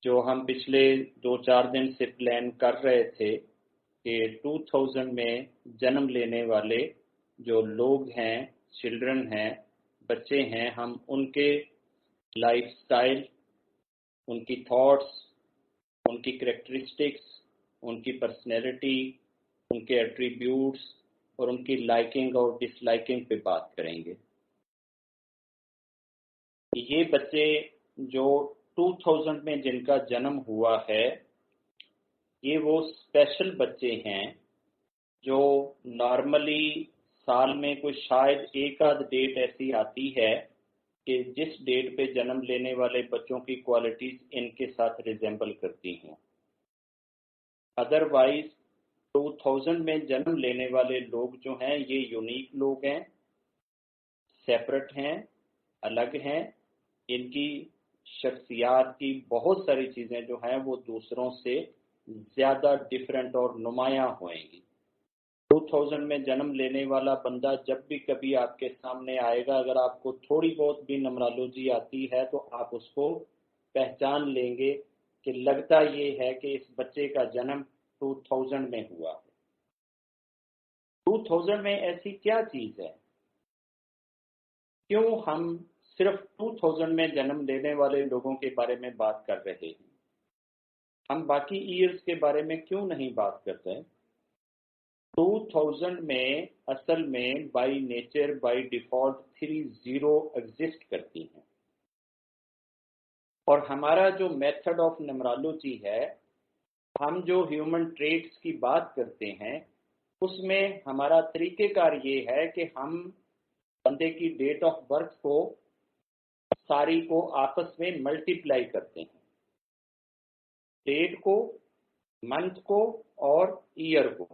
جو ہم پچھلے 2-4 دن سے پلان کر رہے تھے کہ 2000 میں جنم لینے والے جو لوگ ہیں، چلڈرن ہیں، بچے ہیں، ہم ان کے لائف سٹائل، ان کی تھاٹس، ان کی کریکٹرسٹکس، ان کی پرسنالٹی، ان کے ایٹریبیوٹس اور ان کی لائکنگ اور ڈس لائکنگ پہ بات کریں گے۔ یہ بچے جو 2000 میں جن کا جنم ہوا ہے، یہ وہ اسپیشل بچے ہیں جو نارملی سال میں کوئی شاید ایک آدھ ڈیٹ ایسی آتی ہے کہ جس ڈیٹ پہ جنم لینے والے بچوں کی کوالٹیز ان کے ساتھ ریزمبل کرتی ہیں۔ ادروائز 2000 میں جنم لینے والے لوگ جو ہیں یہ یونیک لوگ ہیں، سیپریٹ ہیں، الگ ہیں، ان کی شخصیات کی بہت ساری چیزیں جو ہیں وہ دوسروں سے زیادہ ڈیفرنٹ اور نمایاں ہوئیں گی۔ 2000 میں جنم لینے والا بندہ جب بھی کبھی آپ کے سامنے آئے گا، اگر آپ کو تھوڑی بہت بھی نمرالوجی آتی ہے تو آپ اس کو پہچان لیں گے کہ لگتا یہ ہے کہ اس بچے کا جنم 2000 میں ہوا ہے۔ 2000 میں ایسی کیا چیز ہے؟ کیوں ہم صرف 2000 میں جنم لینے والے لوگوں کے بارے میں بات کر رہے ہیں؟ ہم باقی ایئرز کے بارے میں کیوں نہیں بات کرتے؟ 2000 میں اصل میں by nature by default 30 exist کرتی ہیں، اور ہمارا جو میتھڈ آف نمرالوجی ہے، ہم جو ہیومن ٹریٹس کی بات کرتے ہیں، اس میں ہمارا طریقہ کار یہ ہے کہ ہم بندے کی ڈیٹ آف برتھ کو ساری کو آپس میں ملٹیپلائی کرتے ہیں، ڈیٹ کو، منتھ کو اور ایئر کو۔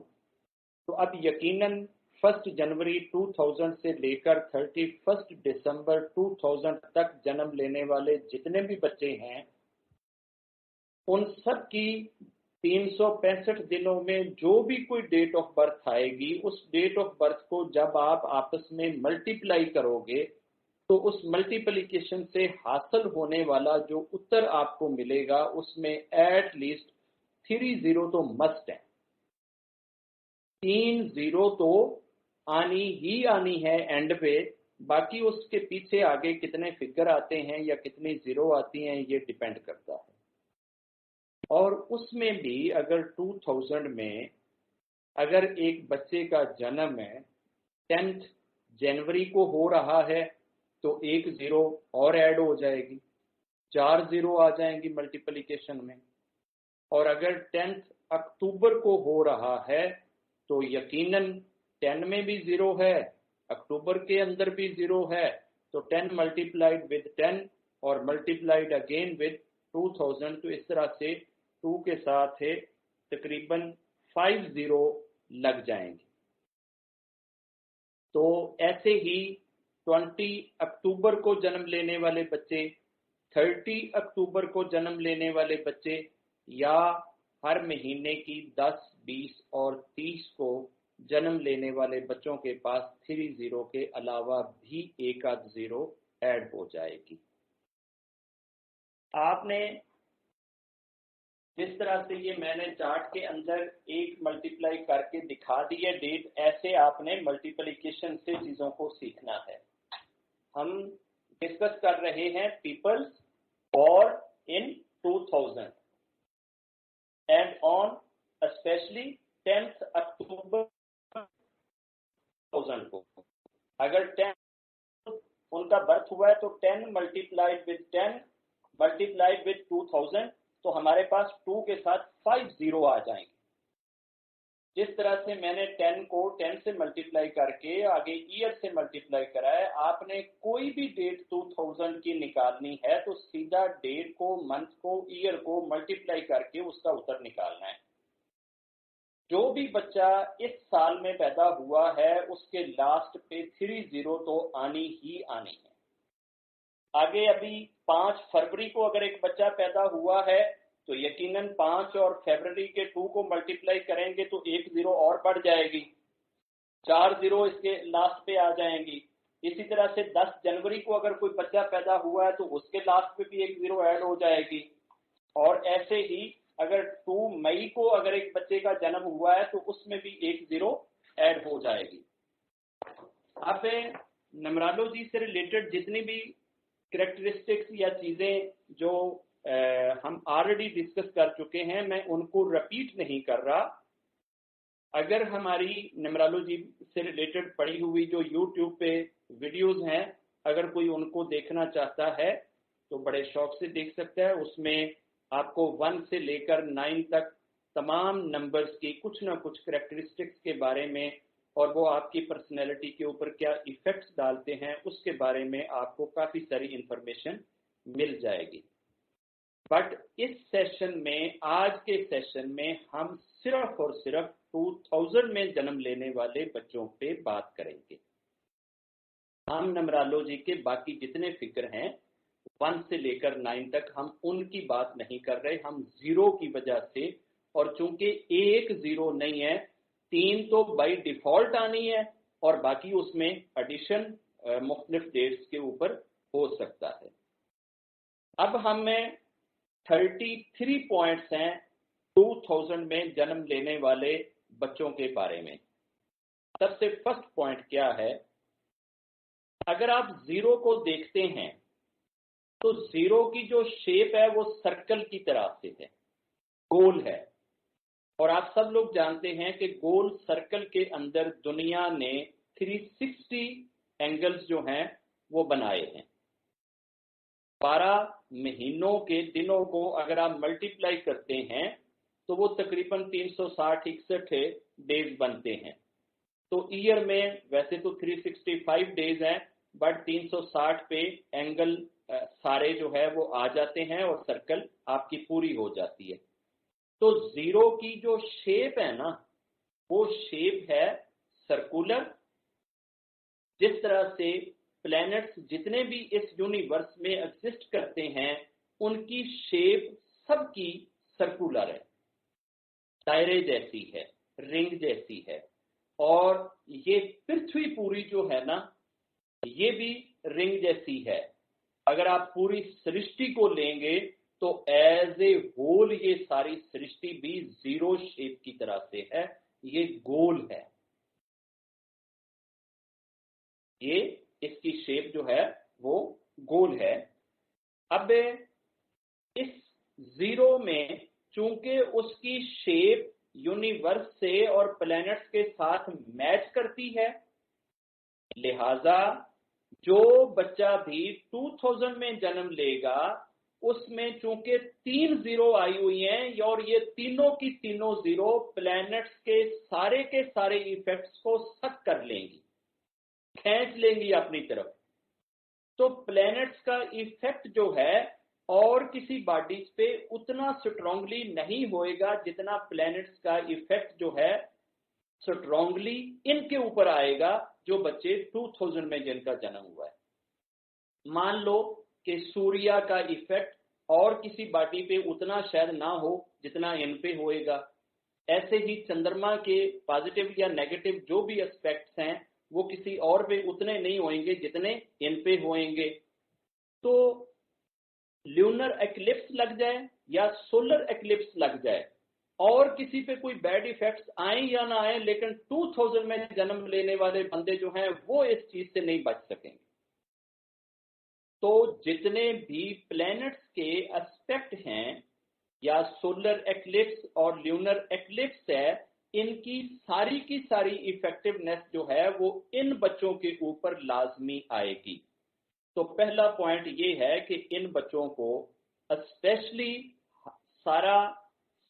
تو اب یقیناً 1 جنوری 2000 سے لے کر 31 دسمبر 2000 تک جنم لینے والے جتنے بھی بچے ہیں، ان سب کی 365 دنوں میں جو بھی کوئی ڈیٹ آف برتھ آئے گی، اس ڈیٹ آف برتھ کو جب آپ آپس میں ملٹیپلائی کرو گے تو اس ملٹیپلیکیشن سے حاصل ہونے والا جو اتر آپ کو ملے گا اس میں ایٹ لیسٹ 30 تو مسٹ ہے، 30 تو آنی ہی آنی ہے اینڈ پہ۔ باقی اس کے پیچھے آگے کتنے فگر آتے ہیں یا کتنی زیرو آتی ہیں یہ ڈیپینڈ کرتا ہے۔ اور اس میں بھی اگر 2000 میں اگر ایک بچے کا جنم ہے 10 جنوری کو ہو رہا ہے تو ایک زیرو اور ایڈ ہو جائے گی، 4 زیرو آ جائیں گی ملٹیپلیکیشن میں۔ اور اگر 10 اکتوبر کو ہو رہا ہے تو یقیناً 10 میں بھی زیرو ہے، اکتوبر کے اندر بھی زیرو ہے، تو 10 ملٹیپلائڈ ود 10 اور ملٹیپلائڈ اگین ود 2000، تو اس طرح سے 2 کے ساتھ ہے تقریباً 5 زیرو لگ جائیں گے۔ تو ایسے ہی 20 اکتوبر کو جنم لینے والے بچے، 30 اکتوبر کو جنم لینے والے بچے، یا ہر مہینے کی 10، 20 اور 30 کو جنم لینے والے بچوں کے پاس 30 کے علاوہ بھی ایک آدھ زیرو ایڈ ہو جائے گی۔ آپ نے جس طرح سے یہ میں نے چارٹ کے اندر ایک ملٹیپلائی کر کے دکھا دی ہے ڈیٹ، ایسے آپ نے ملٹیپلیکیشن سے چیزوں کو سیکھنا ہے۔ ہم ڈسکس کر رہے ہیں پیپلز اور ان 2000 اینڈ آن اسپیشلی 10 اکتوبر 2000 کو۔ اگر 10 ان کا برتھ ہوا ہے تو 10 ملٹیپلائڈ ود 10 ملٹیپلائڈ ود 2000، تو ہمارے پاس 2 کے ساتھ 5 زیرو آ جائیں گے۔ جس طرح سے میں نے 10 کو 10 سے ملٹیپلائی کر کے آگے ایئر سے ملٹیپلائی کرا ہے، آپ نے کوئی بھی ڈیٹ 2000 کی نکالنی ہے تو سیدھا ڈیٹ کو، منتھ کو، ایئر کو ملٹیپلائی کر کے اس کا اتر نکالنا ہے۔ جو بھی بچہ اس سال میں پیدا ہوا ہے اس کے لاسٹ پہ 30 تو آنی ہی آنی ہے۔ آگے ابھی 5 فروری کو اگر ایک بچہ پیدا ہوا ہے تو یقیناً 5 اور فروری کے 2 کو ملٹیپلائی کریں گے تو ایک زیرو اور بڑھ جائے گی، 4 زیرو اس کے لاسٹ پہ آ جائیں گی۔ اسی طرح سے 10 جنوری کو اگر کوئی بچہ پیدا ہوا ہے تو اس کے لاسٹ پہ بھی ایک زیرو ایڈ ہو جائے گی، और ऐसे ही अगर 2 मई को अगर एक बच्चे का जन्म हुआ है तो उसमें भी एक 0 ऐड हो जाएगी। अब न्यूमरोलॉजी से रिलेटेड जितनी भी कैरेक्टरिस्टिक्स या चीजें जो हम ऑलरेडी डिस्कस कर चुके हैं, मैं उनको रिपीट नहीं कर रहा। अगर हमारी न्यूमरोलॉजी से रिलेटेड पड़ी हुई जो यूट्यूब पे वीडियोस हैं, अगर कोई उनको देखना चाहता है तो बड़े शौक से देख सकता है। उसमें आपको 1 से लेकर 9 तक तमाम नंबर्स की कुछ ना कुछ कैरेक्टरिस्टिक्स के बारे में और वो आपकी पर्सनैलिटी के ऊपर क्या इफेक्ट्स डालते हैं उसके बारे में आपको काफ़ी सारी इंफॉर्मेशन मिल जाएगी। बट इस सेशन में, आज के सेशन में, हम सिर्फ और सिर्फ 2000 में जन्म लेने वाले बच्चों पे बात करेंगे। हम न्यूमरोलॉजी के बाकी जितने फिगर हैं 1 से लेकर 9 तक हम उनकी बात नहीं कर रहे। हम 0 की वजह से, और चूंकि एक 0 नहीं है, 3 तो बाय डिफॉल्ट आनी है और बाकी उसमें एडिशन मुख्तलिफ डेट्स के ऊपर हो सकता है। अब हमें 33 पॉइंट्स हैं 2000 में जन्म लेने वाले बच्चों के बारे में। सबसे फर्स्ट पॉइंट क्या है, अगर आप 0 को देखते हैं तो 0 की जो शेप है वो सर्कल की तरह से है, गोल है। और आप सब लोग जानते हैं कि गोल सर्कल के अंदर दुनिया ने 360 एंगल्स जो हैं वो बनाए हैं। 12 महीनों के दिनों को अगर आप मल्टीप्लाई करते हैं तो वो तकरीबन 360-61 डेज बनते हैं। तो ईयर में वैसे तो 365 डेज हैं, बट 360 पे एंगल सारे जो है वो आ जाते हैं और सर्कल आपकी पूरी हो जाती है। तो 0 की जो शेप है ना, वो शेप है सर्कुलर। जिस तरह से प्लैनेट्स जितने भी इस यूनिवर्स में एग्जिस्ट करते हैं उनकी शेप सबकी सर्कुलर है, दायरे जैसी है, रिंग जैसी है। और ये पृथ्वी पूरी जो है ना, ये भी रिंग जैसी है। अगर आप पूरी सृष्टि को लेंगे तो एज ए होल ये सारी सृष्टि भी 0 शेप की तरह से है, ये गोल है। ये इसकी शेप जो है वो गोल है। अब इस 0 में चूंकि उसकी शेप यूनिवर्स से और प्लैनेट्स के साथ मैच करती है, लिहाजा जो बच्चा भी 2000 में जन्म लेगा उसमें चूंकि 3 0 आई हुई हैं और ये तीनों की तीनों 0 प्लैनेट्स के सारे इफेक्ट्स को सक कर लेंगी, खींच लेंगी अपनी तरफ। तो प्लैनेट्स का इफेक्ट जो है और किसी बॉडीज पे उतना स्ट्रांगली नहीं होएगा जितना प्लैनेट्स का इफेक्ट जो है स्ट्रांगली इनके ऊपर आएगा जो बच्चे 2000 में जिनका जन्म हुआ है। मान लो कि सूर्य का इफेक्ट और किसी बॉडी पे उतना शायद ना हो जितना इन पे होएगा। ऐसे ही चंद्रमा के पॉजिटिव या नेगेटिव जो भी एस्पेक्ट्स हैं वो किसी और पे उतने नहीं होंगे जितने इन पे होंगे। तो ल्यूनर एक्लिप्स लग जाए या सोलर एक्लिप्स लग जाए और किसी पे कोई बैड इफेक्ट्स आए या ना आए, लेकिन 2000 में जन्म लेने वाले बंदे जो हैं वो इस चीज से नहीं बच सकेंगे। तो जितने भी प्लैनेट्स के एस्पेक्ट हैं या सोलर एक्लिप्स और ल्यूनर एक्लिप्स है, इनकी सारी की सारी इफेक्टिवनेस जो है वो इन बच्चों के ऊपर लाजमी आएगी। तो पहला पॉइंट ये है कि इन बच्चों को स्पेशली सारा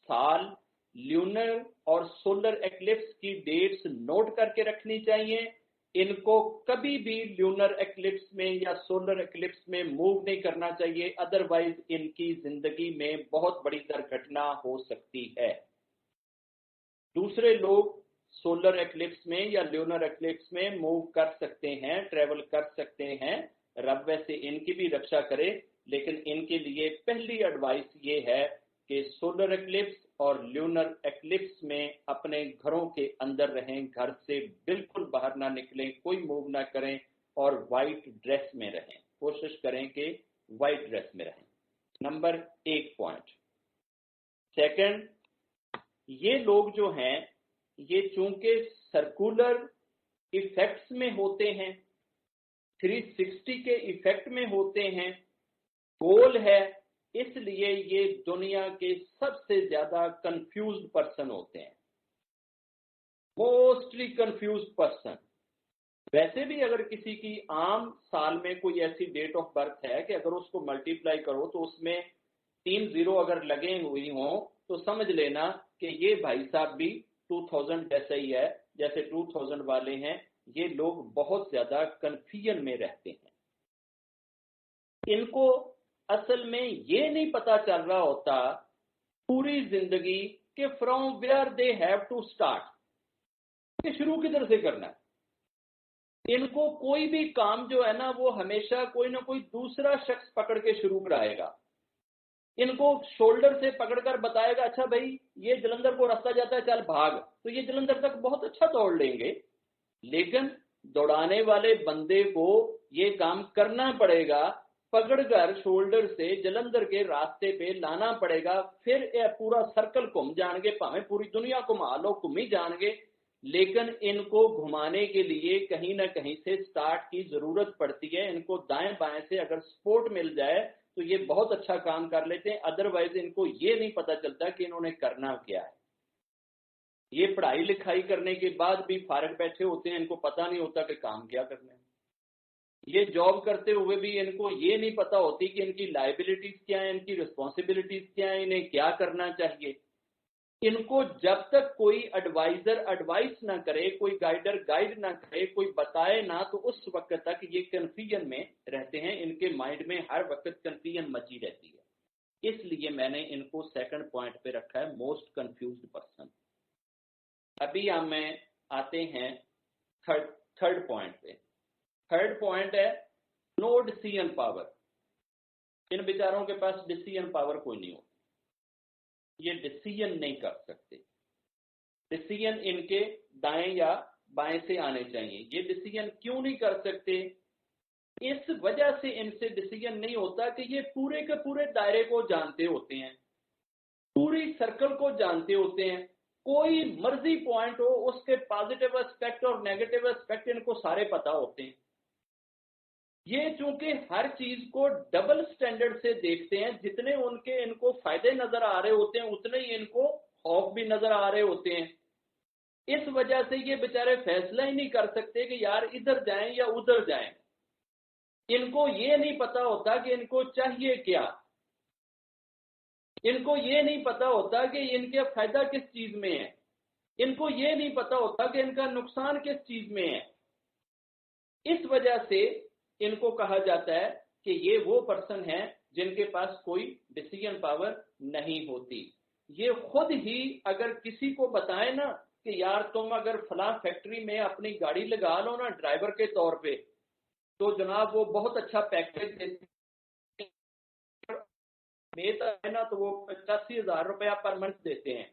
साल ल्यूनर और सोलर एक्लिप्स की डेट्स नोट करके रखनी चाहिए। इनको कभी भी ल्यूनर एक्लिप्स में या सोलर एक्लिप्स में मूव नहीं करना चाहिए, अदरवाइज इनकी जिंदगी में बहुत बड़ी दुर्घटना हो सकती है। दूसरे लोग सोलर एक्लिप्स में या ल्यूनर एक्लिप्स में मूव कर सकते हैं, ट्रेवल कर सकते हैं, रब वैसे इनकी भी रक्षा करे, लेकिन इनके लिए पहली एडवाइस ये है कि सोलर एक्लिप्स और ल्यूनर एक्लिप्स में अपने घरों के अंदर रहें, घर से बिल्कुल बाहर ना निकलें, कोई मूव ना करें और वाइट ड्रेस में रहें। कोशिश करें कि वाइट ड्रेस में रहें। Number 1 point. सेकंड, ये लोग जो हैं ये चूंकि सर्कुलर इफेक्ट्स में होते हैं, 360 के इफेक्ट में होते हैं, गोल है, इसलिए ये दुनिया के सबसे ज्यादा कंफ्यूज्ड पर्सन होते हैं, मोस्टली कंफ्यूज्ड पर्सन। वैसे भी अगर किसी की आम साल में कोई ऐसी डेट ऑफ बर्थ है कि अगर उसको मल्टीप्लाई करो तो उसमें 3 जीरो अगर लगे हुई हों तो समझ लेना कि ये भाई साहब भी 2000 जैसा ही है, जैसे 2000 वाले हैं। ये लोग बहुत ज्यादा कंफ्यूजन में रहते हैं। इनको असल में ये नहीं पता चल रहा होता पूरी जिंदगी कि from where they have to start, कि शुरू किधर से करना है। इनको कोई भी काम जो है ना वो हमेशा कोई ना कोई दूसरा शख्स पकड़ के शुरू कराएगा। इनको शोल्डर से पकड़कर बताएगा, अच्छा भाई ये जलंधर को रास्ता जाता है, चल भाग, तो ये जलंधर तक बहुत अच्छा दौड़ लेंगे। लेकिन दौड़ाने वाले बंदे को ये काम करना पड़ेगा, पकड़कर शोल्डर से जलंधर के रास्ते पे लाना पड़ेगा। फिर ये पूरा सर्कल घूम जाएंगे, भावे पूरी दुनिया घुमा लो, घूम ही जाएंगे, लेकिन इनको घुमाने के लिए कहीं ना कहीं से स्टार्ट की जरूरत पड़ती है। इनको दाएं बाएं से अगर सपोर्ट मिल जाए तो ये बहुत अच्छा काम कर लेते हैं, अदरवाइज इनको ये नहीं पता चलता कि इन्होंने करना क्या है। ये पढ़ाई लिखाई करने के बाद भी फारग बैठे होते हैं, इनको पता नहीं होता कि काम क्या करना है। ये जॉब करते हुए भी इनको ये नहीं पता होती कि इनकी लायबिलिटीज क्या है, इनकी रिस्पॉन्सिबिलिटीज क्या है, इन्हें क्या करना चाहिए। इनको जब तक कोई एडवाइजर एडवाइस ना करे, कोई गाइडर गाइड ना करे, कोई बताए ना, तो उस वक्त तक ये कंफ्यूजन में रहते हैं। इनके माइंड में हर वक्त कंफ्यूजन मची रहती है। इसलिए मैंने इनको सेकंड पॉइंट पे रखा है, मोस्ट कंफ्यूज्ड पर्सन। अभी हम आते हैं थर्ड पॉइंट पे। थर्ड पॉइंट है नो डिसीजन पावर। इन बेचारों के पास डिसीजन पावर कोई नहीं होती, ये डिसीजन नहीं कर सकते। डिसीजन इनके दाएं या बाएं से आने चाहिए। ये डिसीजन क्यों नहीं कर सकते? इस वजह से इनसे डिसीजन नहीं होता कि ये पूरे के पूरे दायरे को जानते होते हैं, पूरी सर्कल को जानते होते हैं। कोई मर्जी पॉइंट हो, उसके पॉजिटिव एस्पेक्ट और नेगेटिव एस्पेक्ट इनको सारे पता होते हैं। ये चूंकि हर चीज को डबल स्टैंडर्ड से देखते हैं, जितने उनके इनको फायदे नजर आ रहे होते हैं उतने ही इनको खौफ भी नजर आ रहे होते हैं। इस वजह से ये बेचारे फैसला ही नहीं कर सकते कि यार इधर जाएं या उधर जाएं। इनको ये नहीं पता होता कि इनको चाहिए क्या। इनको ये नहीं पता होता कि इनका फायदा किस चीज में है। इनको ये नहीं पता होता कि इनका नुकसान किस चीज में है। इस वजह से इनको कहा जाता है कि ये वो पर्सन है जिनके पास कोई डिसीजन पावर नहीं होती। ये खुद ही अगर किसी को बताए ना कि यार तुम अगर फला फैक्ट्री में अपनी गाड़ी लगा लो ना ड्राइवर के तौर पे, तो जनाब वो बहुत अच्छा पैकेज देते है ना, तो वो 85,000 रुपया पर मंथ देते हैं।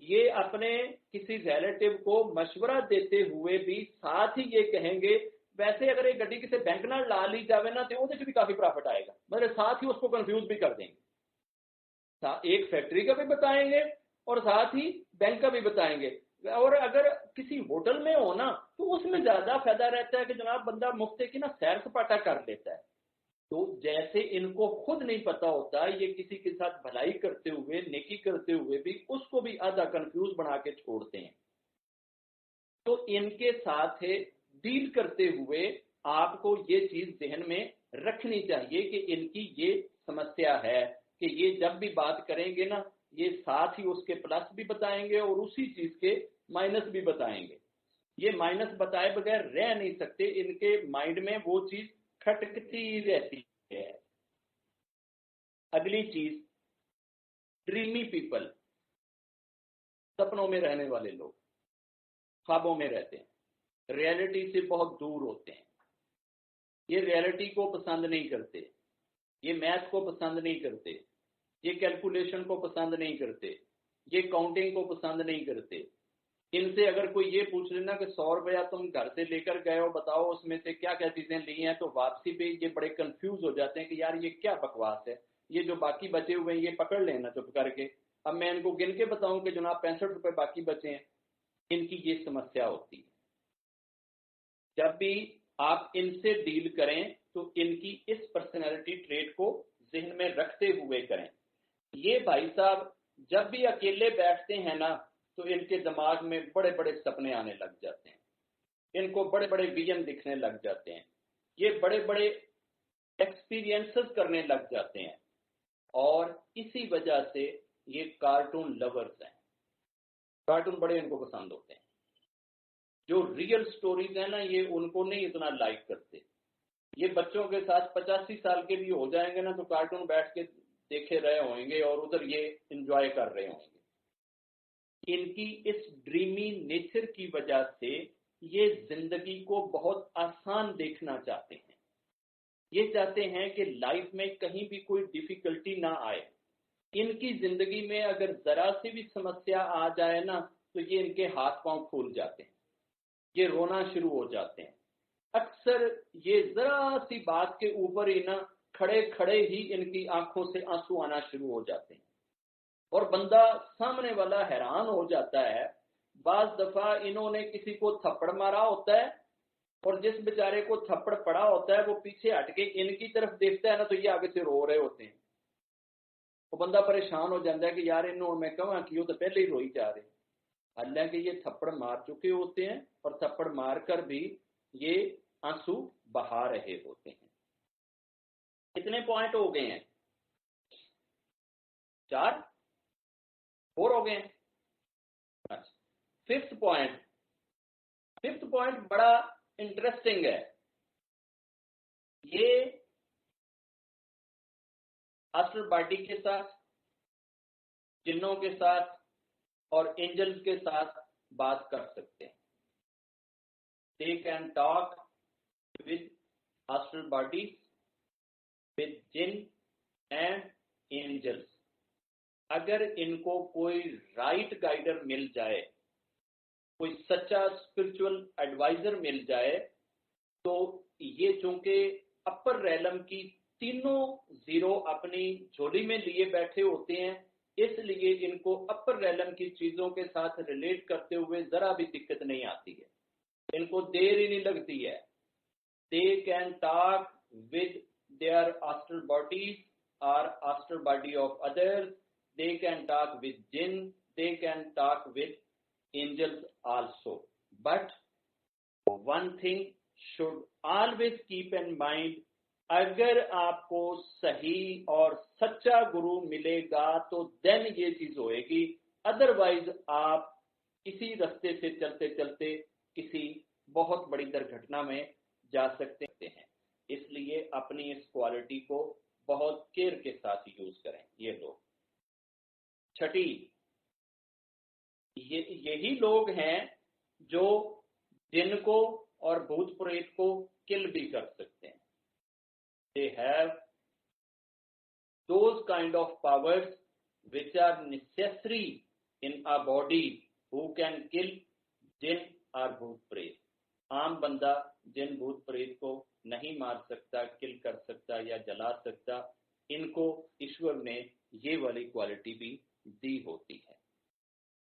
ये अपने किसी रिलेटिव को मशवरा देते हुए भी साथ ही ये कहेंगे, वैसे अगर एक गड्डी किसी बैंक नाल ला ली जावे ना तो भी काफी प्रॉफिट आएगा, मतलब साथ ही उसको कंफ्यूज भी कर देंगे। एक फैक्ट्री का भी बताएंगे और साथ ही बैंक का भी बताएंगे। और अगर किसी होटल में हो ना तो उसमें ज्यादा फायदा रहता है कि जनाब बंदा मुफ्त की ना सैर सपाटा कर लेता है। तो जैसे इनको खुद नहीं पता होता, ये किसी के साथ भलाई करते हुए, नेकी करते हुए भी उसको भी आधा कंफ्यूज बना के छोड़ते हैं। तो इनके साथ डील करते हुए आपको ये चीज ध्यान में रखनी चाहिए कि इनकी ये समस्या है कि ये जब भी बात करेंगे ना, ये साथ ही उसके प्लस भी बताएंगे और उसी चीज के माइनस भी बताएंगे। ये माइनस बताए बगैर रह नहीं सकते, इनके माइंड में वो चीज खटकती रहती है। अगली चीज, ड्रीमी पीपल, सपनों में रहने वाले लोग, ख्वाबों में रहते हैं, रियलिटी से बहुत दूर होते हैं। ये रियलिटी को पसंद नहीं करते, ये मैथ को पसंद नहीं करते, ये कैलकुलेशन को पसंद नहीं करते, ये काउंटिंग को पसंद नहीं करते। इनसे अगर कोई ये पूछ लेना कि 100 रुपया तुम घर से लेकर गए हो, बताओ उसमें से क्या क्या चीजें ली हैं, तो वापसी पे ये बड़े कंफ्यूज हो जाते हैं कि यार ये क्या बकवास है, ये जो बाकी बचे हुए हैं ये पकड़ लेना चुप करके, अब मैं इनको गिन के बताऊं कि जनाब 65 रुपए बाकी बचे हैं, इनकी ये समस्या होती है। जब भी आप इनसे डील करें तो इनकी इस पर्सनैलिटी ट्रेट को जहन में रखते हुए करें। ये भाई साहब जब भी अकेले बैठते हैं ना तो इनके दिमाग में बड़े बड़े सपने आने लग जाते हैं, इनको बड़े बड़े विजन दिखने लग जाते हैं, ये बड़े बड़े एक्सपीरियंसेस करने लग जाते हैं, और इसी वजह से ये कार्टून लवर्स हैं। कार्टून बड़े इनको पसंद होते हैं। जो रियल स्टोरीज है ना ये उनको नहीं इतना लाइक करते। ये बच्चों के साथ 85 साल के भी हो जाएंगे ना तो कार्टून बैठ के देखे रहे होंगे और उधर ये एंजॉय कर रहे होंगे। इनकी इस ड्रीमी नेचर की वजह से ये जिंदगी को बहुत आसान देखना चाहते हैं। ये चाहते हैं कि लाइफ में कहीं भी कोई डिफिकल्टी ना आए। इनकी जिंदगी में अगर जरा सी भी समस्या आ जाए ना तो ये इनके हाथ पांव फूल जाते हैं, ये रोना शुरू हो जाते हैं। अक्सर ये जरा सी बात के ऊपर ही ना खड़े खड़े ही इनकी आंखों से आंसू आना शुरू हो जाते हैं, और बंदा सामने वाला हैरान हो जाता है। बाज दफा इन्होंने किसी को थप्पड़ मारा होता है और जिस बेचारे को थप्पड़ पड़ा होता है वो पीछे हटके इनकी तरफ देखता है ना तो ये आगे से रो रहे होते हैं। वो बंदा परेशान हो जाता है कि यार इन्होंने मैं कहा कि तो पहले ही रोई जा रहे, हालांकि ये थप्पड़ मार चुके होते हैं और थप्पड़ मारकर भी ये आंसू बहा रहे होते हैं। कितने पॉइंट हो गए हैं? 4 4 हो गए हैं। अच्छा, फिफ्थ पॉइंट बड़ा इंटरेस्टिंग है। ये एस्ट्रल बॉडी के साथ, जिन्नों के साथ और एंजल्स के साथ बात कर सकते हैं। They can talk with astral bodies, with जिन एंड एंजल्स। अगर इनको कोई राइट गाइडर मिल जाए, कोई सच्चा स्पिरिचुअल एडवाइजर मिल जाए, तो ये चूंकि अपर रैलम की तीनों जीरो अपनी झोली में लिए बैठे होते हैं, इसलिए इनको अपर रैलम की चीजों के साथ रिलेट करते हुए जरा भी दिक्कत नहीं आती है, इनको देर ही नहीं लगती है। They can talk with their astral bodies और astral body of others, they can talk with जिन, they can talk with angels also. But one thing should always keep in mind, अगर आपको सही और सच्चा गुरु मिलेगा तो then ये चीज होएगी, अदरवाइज आप इसी रास्ते से चलते चलते किसी बहुत बड़ी दुर्घटना में जा सकते हैं। इसलिए अपनी इस क्वालिटी को बहुत केयर के साथ यूज करें। ये लोग छठी, यही लोग हैं जो जिन को और भूत प्रेत को किल भी कर सकते हैं। They have those kind of powers which are necessary in a body who can kill जिन और भूत प्रेत। आम बंदा जिन भूत प्रेत को नहीं मार सकता, किल कर सकता या जला सकता। इनको ईश्वर ने ये वाली क्वालिटी भी दी होती है।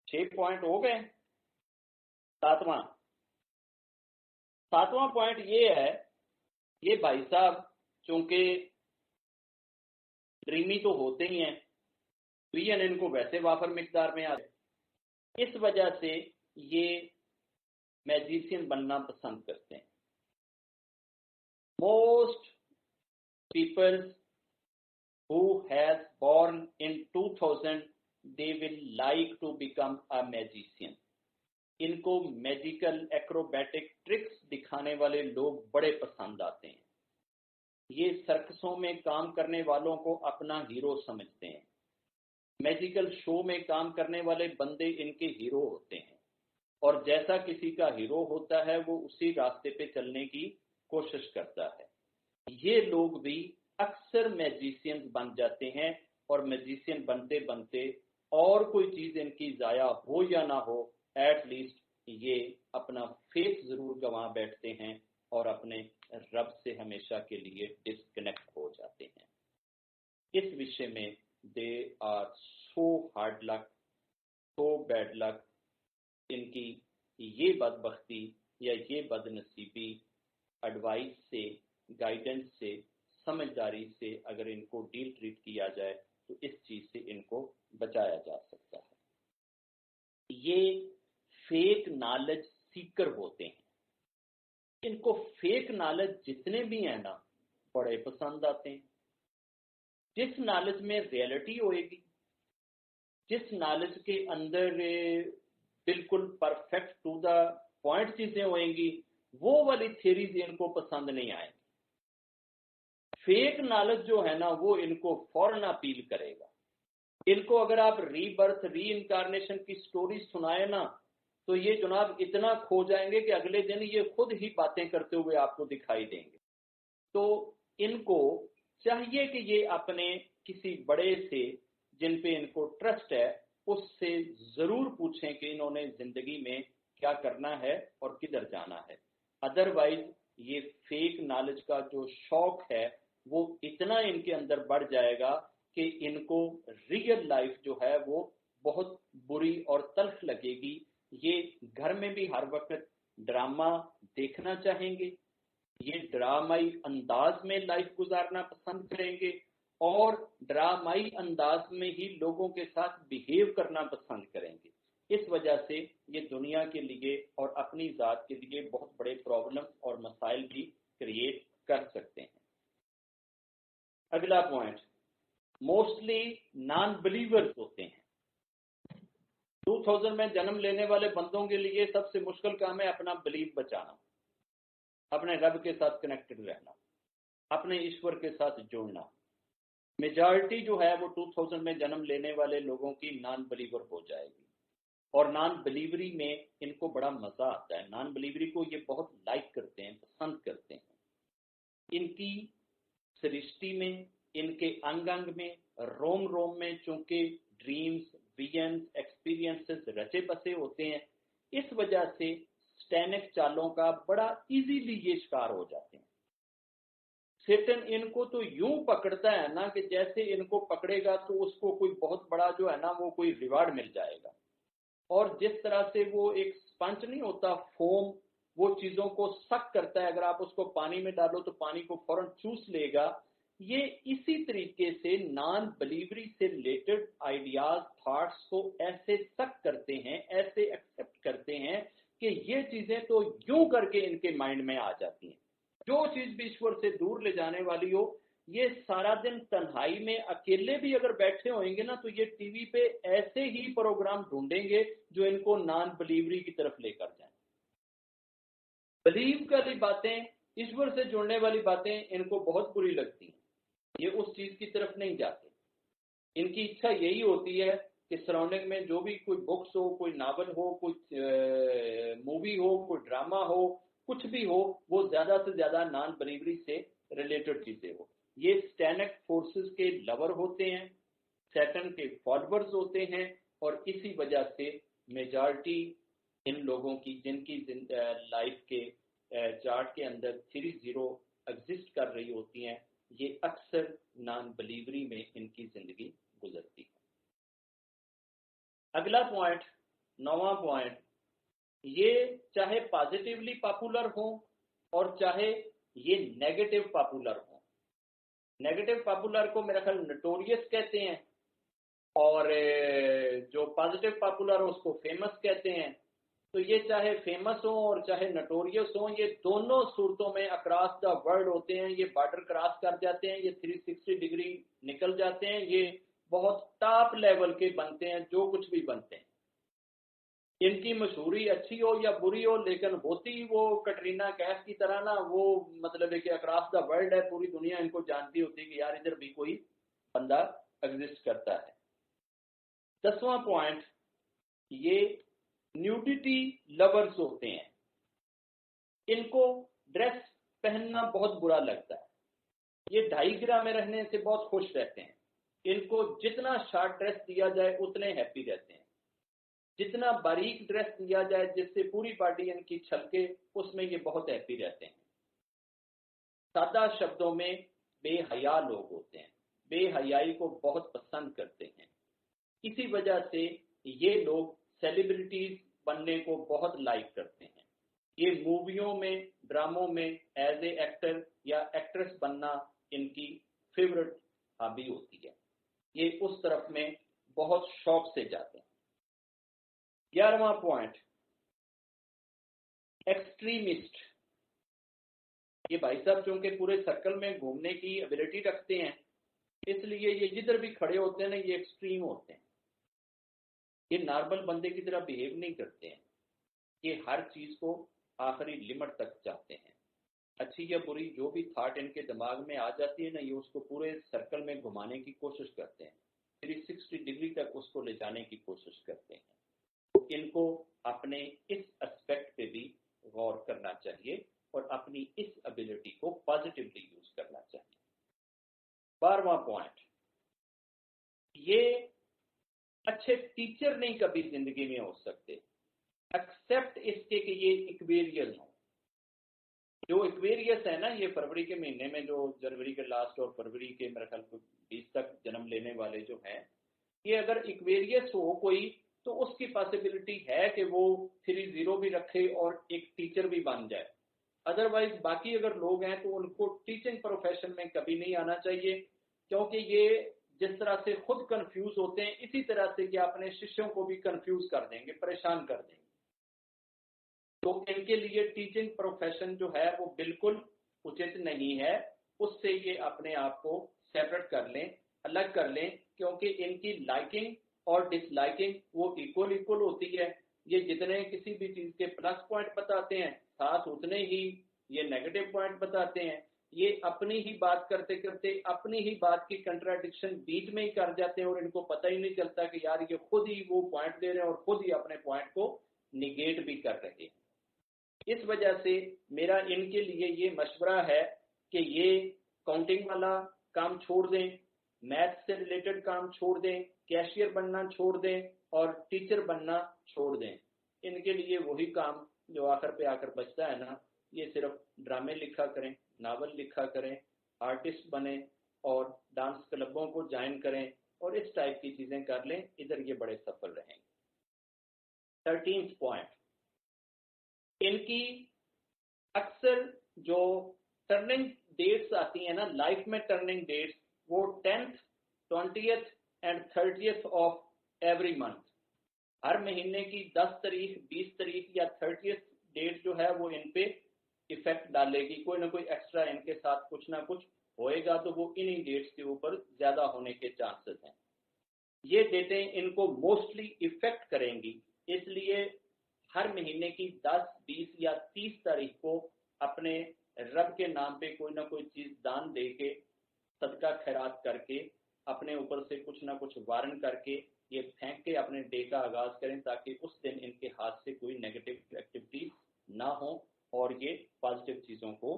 6 पॉइंट हो गए। सातवां पॉइंट ये है, ये भाई साहब चूंकि ड्रीमी तो होते ही हैं, विजन इनको वैसे वाफर मिकदार में आते, इस वजह से ये मैजिशियन बनना पसंद करते हैं। Most people who has born in 2000 they will like to become a magician. इनको मैजिकल एक्रोबैटिक ट्रिक्स दिखाने वाले लोग बड़े पसंद आते हैं। ये सर्कसों में काम करने वालों को अपना हीरो समझते हैं। मैजिकल शो में काम करने वाले बंदे इनके हीरो होते हैं, और जैसा किसी का हीरो होता है वो उसी रास्ते पे चलने की कोशिश करता है। ये लोग भी अक्सर मैजिशियंस बन जाते हैं, और मैजिशियन बनते बनते और कोई चीज इनकी जाया हो या ना हो, एटलीस्ट ये अपना फेथ जरूर गंवा बैठते हैं और अपने रब से हमेशा के लिए डिस्कनेक्ट हो जाते हैं। इस विषय में they are so hard luck, so bad luck, इनकी ये बदबख्ती या ये बदनसीबी एडवाइस से, गाइडेंस से, समझदारी से अगर इनको डील ट्रीट किया जाए तो इस चीज से इनको बचाया जा सकता है। ये फेक नॉलेज सीकर होते हैं, इनको फेक नॉलेज जितने भी हैं ना बड़े पसंद आते हैं। जिस नॉलेज में रियलिटी होएगी, जिस नॉलेज के अंदर बिल्कुल परफेक्ट टू द पॉइंट चीजें होएंगी, वो वाली थ्योरीज इनको पसंद नहीं आएगी। फेक नॉलेज जो है ना वो इनको फौरन अपील करेगा। इनको अगर आप रीबर्थ, री इनकारनेशन की स्टोरी सुनाए ना तो ये जनाब इतना खो जाएंगे कि अगले दिन ये खुद ही बातें करते हुए आपको दिखाई देंगे। तो इनको चाहिए कि ये अपने किसी बड़े से जिन पे इनको ट्रस्ट है उससे जरूर पूछें कि इन्होंने जिंदगी में क्या करना है और किधर जाना है। अदरवाइज ये फेक नॉलेज का जो शौक है वो इतना इनके अंदर बढ़ जाएगा कि इनको रियल लाइफ जो है वो बहुत बुरी और तल्ख लगेगी। ये घर में भी हर वक्त ड्रामा देखना चाहेंगे, ये ड्रामाई अंदाज में लाइफ गुजारना पसंद करेंगे और ड्रामाई अंदाज में ही लोगों के साथ बिहेव करना पसंद करेंगे। इस वजह से ये दुनिया के लिए और अपनी जात के लिए बहुत बड़े प्रॉब्लम और मसाइल भी क्रिएट कर सकते हैं। अगला पॉइंट, मोस्टली नॉन बिलीवर्स होते हैं। 2000 में जन्म लेने वाले बंदों के लिए सबसे मुश्किल काम है अपना बिलीव बचाना, अपने रब के साथ कनेक्टेड रहना, अपने ईश्वर के साथ जुड़ना। मेजॉरिटी जो है वो 2000 में जन्म लेने वाले लोगों की नॉन बिलीवर हो जाएगी और नॉन बिलीवरी में इनको बड़ा मजा आता है। नॉन बिलीवरी को ये बहुत लाइक करते हैं, पसंद करते हैं। इनकी सृष्टि में, इनके अंग अंग में, रोम रोम में चूंकि ड्रीम्स, विजन्स, एक्सपीरियंसेस रचे बसे होते हैं, इस वजह से स्टैनिक चालों का बड़ा इजीली ये शिकार हो जाते हैं। सेटन इनको तो यूं पकड़ता है ना कि जैसे इनको पकड़ेगा तो उसको कोई बहुत बड़ा जो है ना वो कोई रिवार्ड मिल जाएगा। और जिस तरह से वो एक स्पंज नहीं होता, फोम, वो चीजों को सक करता है, अगर आप उसको पानी में डालो तो पानी को फौरन चूस लेगा। ये इसी तरीके से नॉन बिलीवरी से रिलेटेड आइडियाज, थॉट्स को ऐसे सक करते हैं, ऐसे एक्सेप्ट करते हैं कि ये चीजें तो यूं करके इनके माइंड में आ जाती हैं। जो चीज भी ईश्वर से दूर ले जाने वाली हो, ये सारा दिन तन्हाई में अकेले भी अगर बैठे होंगे ना तो ये टीवी पे ऐसे ही प्रोग्राम ढूंढेंगे जो इनको नॉन बिलीवरी की तरफ लेकर जाएं। बिलीव वाली बातें, ईश्वर से जुड़ने वाली बातें इनको बहुत बुरी लगती हैं, ये उस चीज की तरफ नहीं जाते। इनकी इच्छा यही होती है कि सराउंडिंग में जो भी कोई बुक्स हो, कोई नावल हो, कोई मूवी हो, कोई ड्रामा हो, कुछ भी हो, वो ज्यादा से ज्यादा नॉन बिलीवरी से रिलेटेड चीजें हो। ये स्टैनिक फोर्सेस के लवर होते हैं, सैटर्न के फॉलोअर्स होते हैं और इसी वजह से मेजॉरिटी इन लोगों की जिनकी लाइफ के चार्ट के अंदर 30 एग्जिस्ट कर रही होती हैं, ये अक्सर नॉन बिलीवरी में इनकी जिंदगी गुजरती है। अगला पॉइंट, 9वां पॉइंट, ये चाहे पॉजिटिवली पॉपुलर हो और चाहे ये नेगेटिव पॉपुलर हो। नेगेटिव पॉपुलर को मेरा ख्याल नोटोरियस कहते हैं और जो पॉजिटिव पॉपुलर हो उसको फेमस कहते हैं। तो ये चाहे फेमस हो और चाहे नोटोरियस हो, ये दोनों सूरतों में अक्रॉस द वर्ल्ड होते हैं। ये बॉर्डर क्रॉस कर जाते हैं, ये 360 डिग्री निकल जाते हैं, ये बहुत टॉप लेवल के बनते हैं जो कुछ भी बनते हैं। इनकी मशहूरी अच्छी हो या बुरी हो, लेकिन होती वो कटरीना कैफ की तरह ना, वो मतलब है कि अक्रॉस द वर्ल्ड है, पूरी दुनिया इनको जानती होती है कि यार इधर भी कोई बंदा एग्जिस्ट करता है। 10वां पॉइंट, ये न्यूडिटी लवर्स होते हैं। इनको ड्रेस पहनना बहुत बुरा लगता है। ये 2.5 गिरा में रहने से बहुत खुश रहते हैं। इनको जितना शॉर्ट ड्रेस दिया जाए उतने हैप्पी रहते हैं। जितना बारीक ड्रेस दिया जाए जिससे पूरी बॉडी इनकी छलके, उसमें ये बहुत हैप्पी रहते हैं। सादा शब्दों में बेहया लोग होते हैं, बेहयाई को बहुत पसंद इसी वजह से ये लोग सेलिब्रिटीज बनने को बहुत लाइक करते हैं। ये मूवियों में, ड्रामों में एज ए एक्टर या एक्ट्रेस बनना इनकी फेवरेट हॉबी होती है। ये उस तरफ में बहुत शौक से जाते हैं। 11वां पॉइंट, एक्सट्रीमिस्ट। ये भाई साहब चूंकि पूरे सर्कल में घूमने की एबिलिटी रखते हैं, इसलिए ये जिधर भी खड़े होते हैं ना, ये एक्सट्रीम होते हैं। ये नॉर्मल बंदे की तरह बिहेव नहीं करते हैं। ये हर चीज को आखिरी लिमिट तक चाहते हैं। अच्छी या बुरी जो भी थॉट इनके दिमाग में आ जाती है ना, ये उसको पूरे सर्कल में घुमाने की कोशिश करते हैं, 360 डिग्री तक उसको ले जाने की कोशिश करते हैं। तो इनको अपने इस एस्पेक्ट पे भी गौर करना चाहिए और अपनी इस एबिलिटी को पॉजिटिवली यूज करना चाहिए। 12वां पॉइंट, ये अच्छे टीचर नहीं कभी जिंदगी में हो सकते, एक्सेप्ट इसके कि ये इक्वेरियस हो। जो इक्वेरियस है ना, ये फरवरी के महीने में, जो जनवरी के लास्ट और फरवरी के मेरे ख्याल 20 तक जन्म लेने वाले जो हैं, ये अगर इक्वेरियस हो कोई, तो उसकी पॉसिबिलिटी है कि वो 30 भी रखे और एक टीचर भी बन जाए। अदरवाइज बाकी अगर लोग हैं तो उनको टीचिंग प्रोफेशन में कभी नहीं आना चाहिए, क्योंकि ये जिस तरह से खुद कंफ्यूज होते हैं, इसी तरह से ये अपने शिष्यों को भी कंफ्यूज कर देंगे, परेशान कर देंगे। तो इनके लिए टीचिंग प्रोफेशन जो है वो बिल्कुल उचित नहीं है। उससे ये अपने आप को सेपरेट कर लें, अलग कर लें, क्योंकि इनकी लाइकिंग और डिसलाइकिंग वो इक्वल होती है। ये जितने किसी भी चीज के प्लस पॉइंट बताते हैं, साथ उतने ही ये नेगेटिव पॉइंट बताते हैं। ये अपनी ही बात करते करते अपनी ही बात की कंट्राडिक्शन बीच में ही कर जाते हैं और इनको पता ही नहीं चलता कि यार ये खुद ही वो पॉइंट दे रहे हैं और खुद ही अपने पॉइंट को निगेट भी कर रहे हैं। इस वजह से मेरा इनके लिए ये मशवरा है कि ये काउंटिंग वाला काम छोड़ दें, मैथ से रिलेटेड काम छोड़ दें, कैशियर बनना छोड़ दें और टीचर बनना छोड़ दें। इनके लिए वही काम जो आखिर पे आकर बचता है ना, ये सिर्फ ड्रामे लिखा करें, नावल लिखा करें, आर्टिस्ट बने और डांस क्लबों को ज्वाइन करें और इस टाइप की चीजें कर लें। इधर ये बड़े सफल रहेंगे। 13th पॉइंट, इनकी अक्सर जो टर्निंग डेट्स आती हैं ना लाइफ में, टर्निंग डेट्स वो 10th, 20th and 30th of every month, हर महीने की 10 तारीख, 20 तारीख या 30th डेट जो है वो इन पे इफेक्ट डालेगी। कोई ना कोई एक्स्ट्रा इनके साथ कुछ ना कुछ होएगा, तो वो इन्हीं डेट्स के ऊपर ज्यादा होने के चांसेस हैं। ये डेटें इनको मोस्टली इफेक्ट करेंगी, इसलिए हर महीने की 10, 20 या 30 तारीख को अपने रब के नाम पे कोई ना कोई चीज दान दे के, सदका खैरात करके, अपने ऊपर से कुछ ना कुछ वारन करके ये फेंक के अपने डे का आगाज करें, ताकि उस दिन इनके हाथ से कोई नेगेटिव एक्टिविटीज ना हो और ये पॉजिटिव चीजों को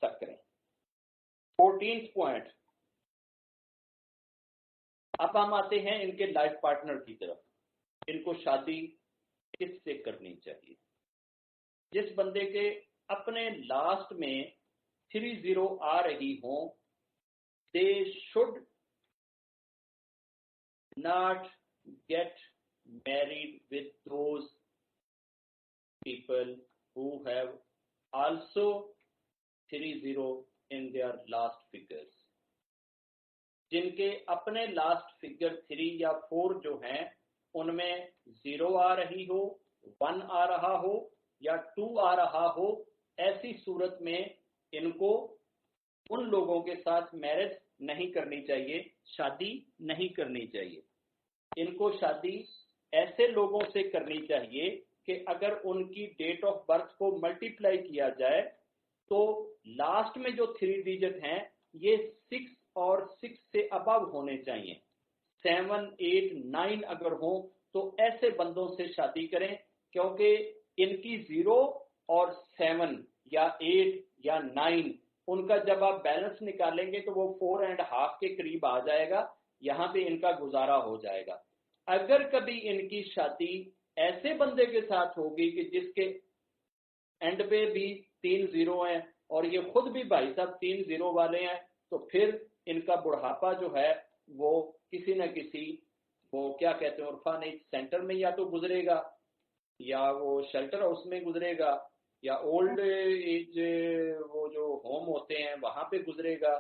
तक करें। 14th पॉइंट, अब हम आते हैं इनके लाइफ पार्टनर की तरफ। इनको शादी किससे करनी चाहिए? जिस बंदे के अपने लास्ट में 30 आ रही हो, they should not get married with those people who have also 30 in their last figures। जिनके अपने लास्ट फिगर 3 या 4 जो हैं उनमें 0 आ रही हो, 1 आ रहा हो या 2 आ रहा हो, ऐसी सूरत में इनको उन लोगों के साथ मैरिज नहीं करनी चाहिए, शादी नहीं करनी चाहिए। इनको शादी ऐसे लोगों से करनी चाहिए कि अगर उनकी डेट ऑफ बर्थ को मल्टीप्लाई किया जाए तो लास्ट में जो 3 डिजिट हैं ये 6 और 6 से अबव होने चाहिए। 7, 8, 9 अगर हो तो ऐसे बंदों से शादी करें, क्योंकि इनकी 0 और 7 या 8 या 9 उनका जब आप बैलेंस निकालेंगे तो वो 4.5 के करीब आ जाएगा। यहाँ पे इनका गुजारा हो जाएगा। अगर कभी इनकी शादी ऐसे बंदे के साथ होगी कि जिसके एंड पे भी 3 0 हैं और ये खुद भी भाई साहब 3 0 वाले हैं, तो फिर इनका बुढ़ापा जो है वो किसी न किसी वो क्या कहते हैं उर्फान एज सेंटर में या तो गुजरेगा, या वो शेल्टर हाउस में गुजरेगा, या ओल्ड एज वो जो होम होते हैं वहां पे गुजरेगा,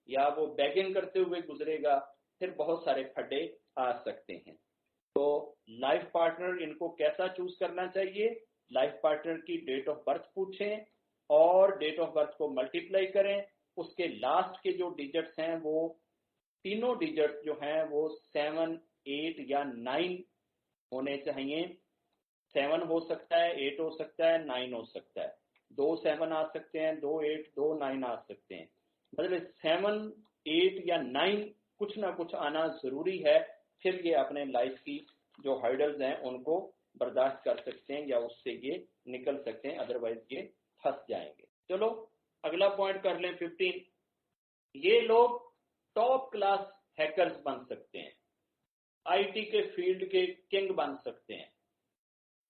या वो बैगिंग करते हुए गुजरेगा। फिर बहुत सारे फड्डे आ सकते हैं। तो लाइफ पार्टनर इनको कैसा चूज करना चाहिए? लाइफ पार्टनर की डेट ऑफ बर्थ पूछें और डेट ऑफ बर्थ को मल्टीप्लाई करें, उसके लास्ट के जो डिजिट्स हैं वो तीनों डिजिट जो हैं वो 7, 8 या 9 होने चाहिए। 7 हो सकता है, 8 हो सकता है, 9 हो सकता है, 2 7 आ सकते हैं, 2 8 2 9 आ सकते हैं। मतलब 7, 8 या 9 कुछ ना कुछ आना जरूरी है, फिर ये अपने लाइफ की जो हर्डल्स हैं उनको बर्दाश्त कर सकते हैं या उससे ये निकल सकते हैं, अदरवाइज ये फंस जाएंगे। चलो अगला पॉइंट कर लें 15। ये लोग टॉप क्लास हैकर्स बन सकते हैं, आईटी के फील्ड के किंग बन सकते हैं,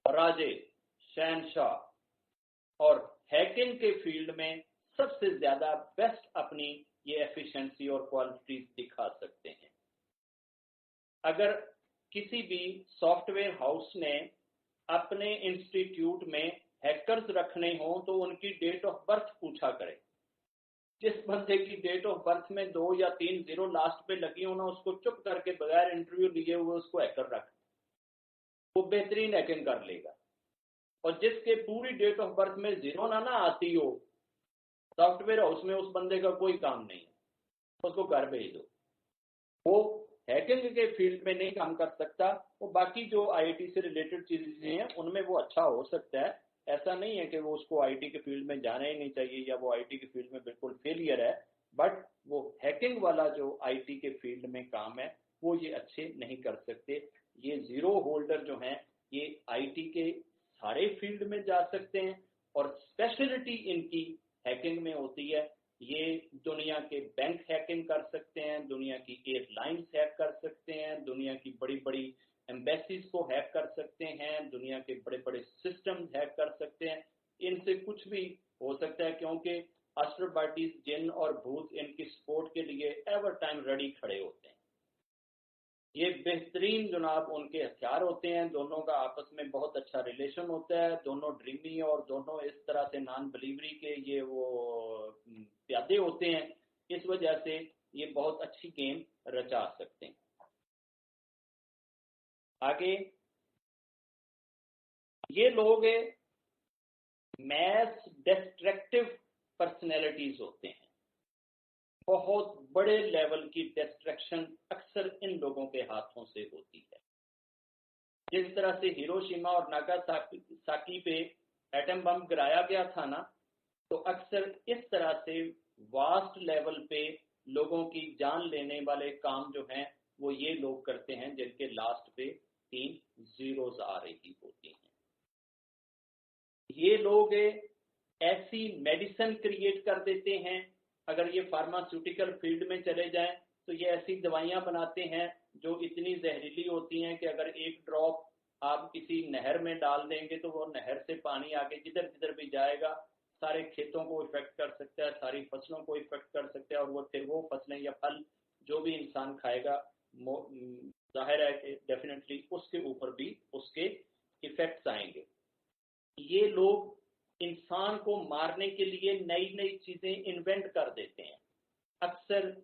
राजे, शहनशाह, और हैकिंग के फील्ड में सबसे ज्यादा बेस्ट अपनी ये एफिशिएंसी और क्वालिटीज दिखा सकते हैं। अगर किसी भी सॉफ्टवेयर हाउस ने अपने इंस्टीट्यूट में हैकर्स रखने हो तो उनकी डेट ऑफ बर्थ पूछा करें। जिस बंदे की डेट ऑफ बर्थ में 2 या 3 जीरो लास्ट पे लगी हो ना, उसको चुप करके बगैर इंटरव्यू लिए हुए उसको हैकर रख, वो बेहतरीन हैकिंग कर लेगा। और जिसके पूरी डेट ऑफ बर्थ में जीरो ना आती हो, सॉफ्टवेयर हाउस में उस बंदे का कोई काम नहीं है, उसको घर भेज दो। वो हैकिंग के फील्ड में नहीं काम कर सकता, वो बाकी जो आईटी से रिलेटेड चीजें हैं उनमें वो अच्छा हो सकता है। ऐसा नहीं है कि वो उसको आईटी के फील्ड में जाना ही नहीं चाहिए या वो आईटी के फील्ड में बिल्कुल फेलियर है, बट वो हैकिंग वाला जो आईटी के फील्ड में काम है वो ये अच्छे नहीं कर सकते। ये जीरो होल्डर जो हैं ये आईटी के सारे फील्ड में जा सकते हैं और स्पेशलिटी इनकी हैकिंग में होती है। ये दुनिया के बैंक हैकिंग कर सकते हैं, दुनिया की एयरलाइंस हैक कर सकते हैं, दुनिया की बड़ी बड़ी एम्बेसीज को हैक कर सकते हैं, दुनिया के बड़े बड़े सिस्टम हैक कर सकते हैं। इनसे कुछ भी हो सकता है क्योंकि अस्त्र पार्टीज, जिन और भूत इनकी सपोर्ट के लिए एवर टाइम रेडी खड़े होते हैं। ये बेहतरीन जनाब उनके हथियार होते हैं, दोनों का आपस में बहुत अच्छा रिलेशन होता है, दोनों ड्रीमी और दोनों इस तरह से नॉन बिलीवरी के ये वो प्यादे होते हैं। इस वजह से ये बहुत अच्छी गेम रचा सकते हैं। आगे ये लोग मैस डिस्ट्रक्टिव पर्सनैलिटीज होते हैं, बहुत बड़े लेवल की डिस्ट्रक्शन अक्सर इन लोगों के हाथों से होती है। जिस तरह से हिरोशिमा और नागासाकी पे एटम बम गिराया गया था ना, तो अक्सर इस तरह से वास्ट लेवल पे लोगों की जान लेने वाले काम जो हैं वो ये लोग करते हैं जिनके लास्ट पे 3 जीरोस आ रही होती हैं। ये लोग ऐसी मेडिसिन क्रिएट कर देते हैं, अगर ये फार्मास्यूटिकल फील्ड में चले जाएं तो ये ऐसी दवाइयां बनाते हैं जो इतनी जहरीली होती हैं कि अगर एक ड्रॉप आप किसी नहर में डाल देंगे तो वो नहर से पानी आगे जिधर जिधर भी जाएगा सारे खेतों को इफेक्ट कर सकता है, सारी फसलों को इफेक्ट कर सकता है, और वो फिर वो फसलें या फल जो भी इंसान खाएगा जाहिर है कि डेफिनेटली उसके ऊपर भी उसके इफेक्ट्स आएंगे। ये लोग इंसान को मारने के लिए नई नई चीजें इन्वेंट कर देते हैं। अक्सर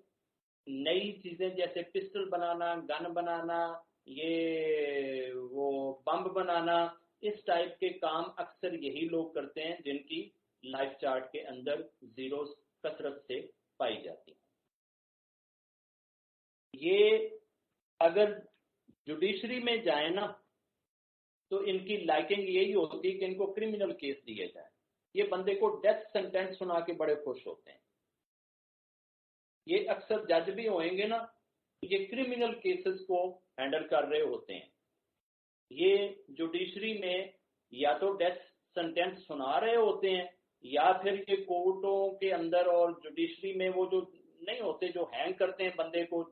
नई चीजें जैसे पिस्टल बनाना, गन बनाना, ये वो बम बनाना, इस टाइप के काम अक्सर यही लोग करते हैं जिनकी लाइफ चार्ट के अंदर जीरोस कसरत से पाई जाती हैं। ये अगर जुडिशरी में जाए ना तो इनकी लाइकिंग यही होती है कि इनको क्रिमिनल केस दिए जाए। ये बंदे को डेथ सेंटेंस सुना के बड़े खुश होते हैं। ये अक्सर जज भी होंगे ना, ये क्रिमिनल केसेस को हैंडल कर रहे होते हैं। ये जुडिशरी में या तो डेथ सेंटेंस सुना रहे होते हैं या फिर ये कोर्टों के अंदर और जुडिशरी में वो जो नहीं होते जो हैंग करते हैं बंदे को,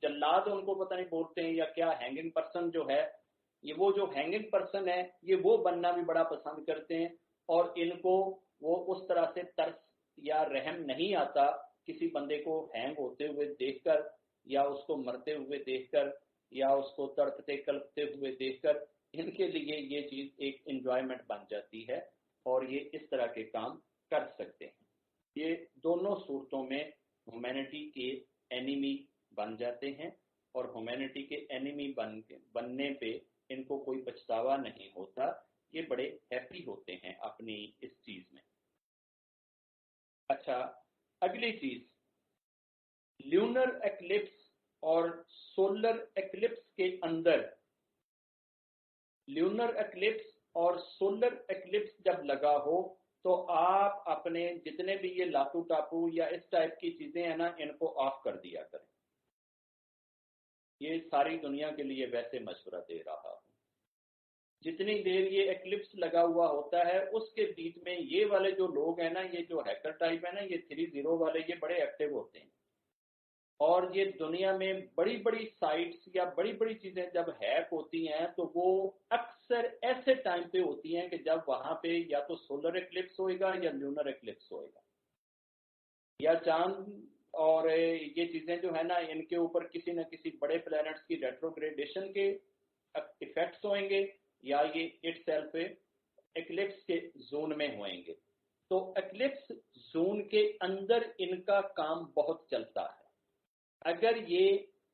जल्लाद उनको पता नहीं बोलते हैं या क्या, हैंगिंग पर्सन जो है, ये वो जो हैंगिंग पर्सन है ये वो बनना भी बड़ा पसंद करते हैं। और इनको वो उस तरह से तरस या रहम नहीं आता किसी बंदे को हैंग होते हुए देखकर या उसको मरते हुए देखकर या उसको तड़पते कलपते हुए देखकर इनके लिए ये चीज़ एक एंजॉयमेंट बन जाती है और ये इस तरह के काम कर सकते हैं। ये दोनों सूरतों में ह्यूमैनिटी के एनिमी बन जाते हैं और ह्यूमैनिटी के एनिमी बनने पे इनको कोई पछतावा नहीं होता, ये बड़े हैप्पी होते हैं अपनी इस चीज़ में। अच्छा, अगली चीज़, ल्यूनर एक्लिप्स और सोलर एक्लिप्स के अंदर, ल्यूनर एक्लिप्स और सोलर एक्लिप्स जब लगा हो तो आप अपने जितने भी ये लाटू टापू या इस टाइप की चीज़ें हैं ना, इनको ऑफ कर दिया करें। ये सारी दुनिया के लिए वैसे मशवरा दे रहा हूँ। जितनी देर ये एक्लिप्स लगा हुआ होता है उसके बीच में ये वाले जो लोग हैं ना, ये जो हैकर टाइप है ना, ये 30 वाले, ये बड़े एक्टिव होते हैं और ये दुनिया में बड़ी बड़ी साइट्स या बड़ी बड़ी चीजें जब हैक होती हैं तो वो अक्सर ऐसे टाइम पे होती हैं कि जब वहां पे या तो सोलर एक्लिप्स होएगा या ल्यूनर एक्लिप्स होएगा, या चांद और ये चीजें जो है ना, इनके ऊपर किसी न किसी बड़े प्लैनेट्स की रेट्रोग्रेडेशन के इफेक्ट्स होंगे या ये इटसेल्फ एक्लिप्स के जोन में होंगे। तो एक्लिप्स जोन के अंदर इनका काम बहुत चलता है। अगर ये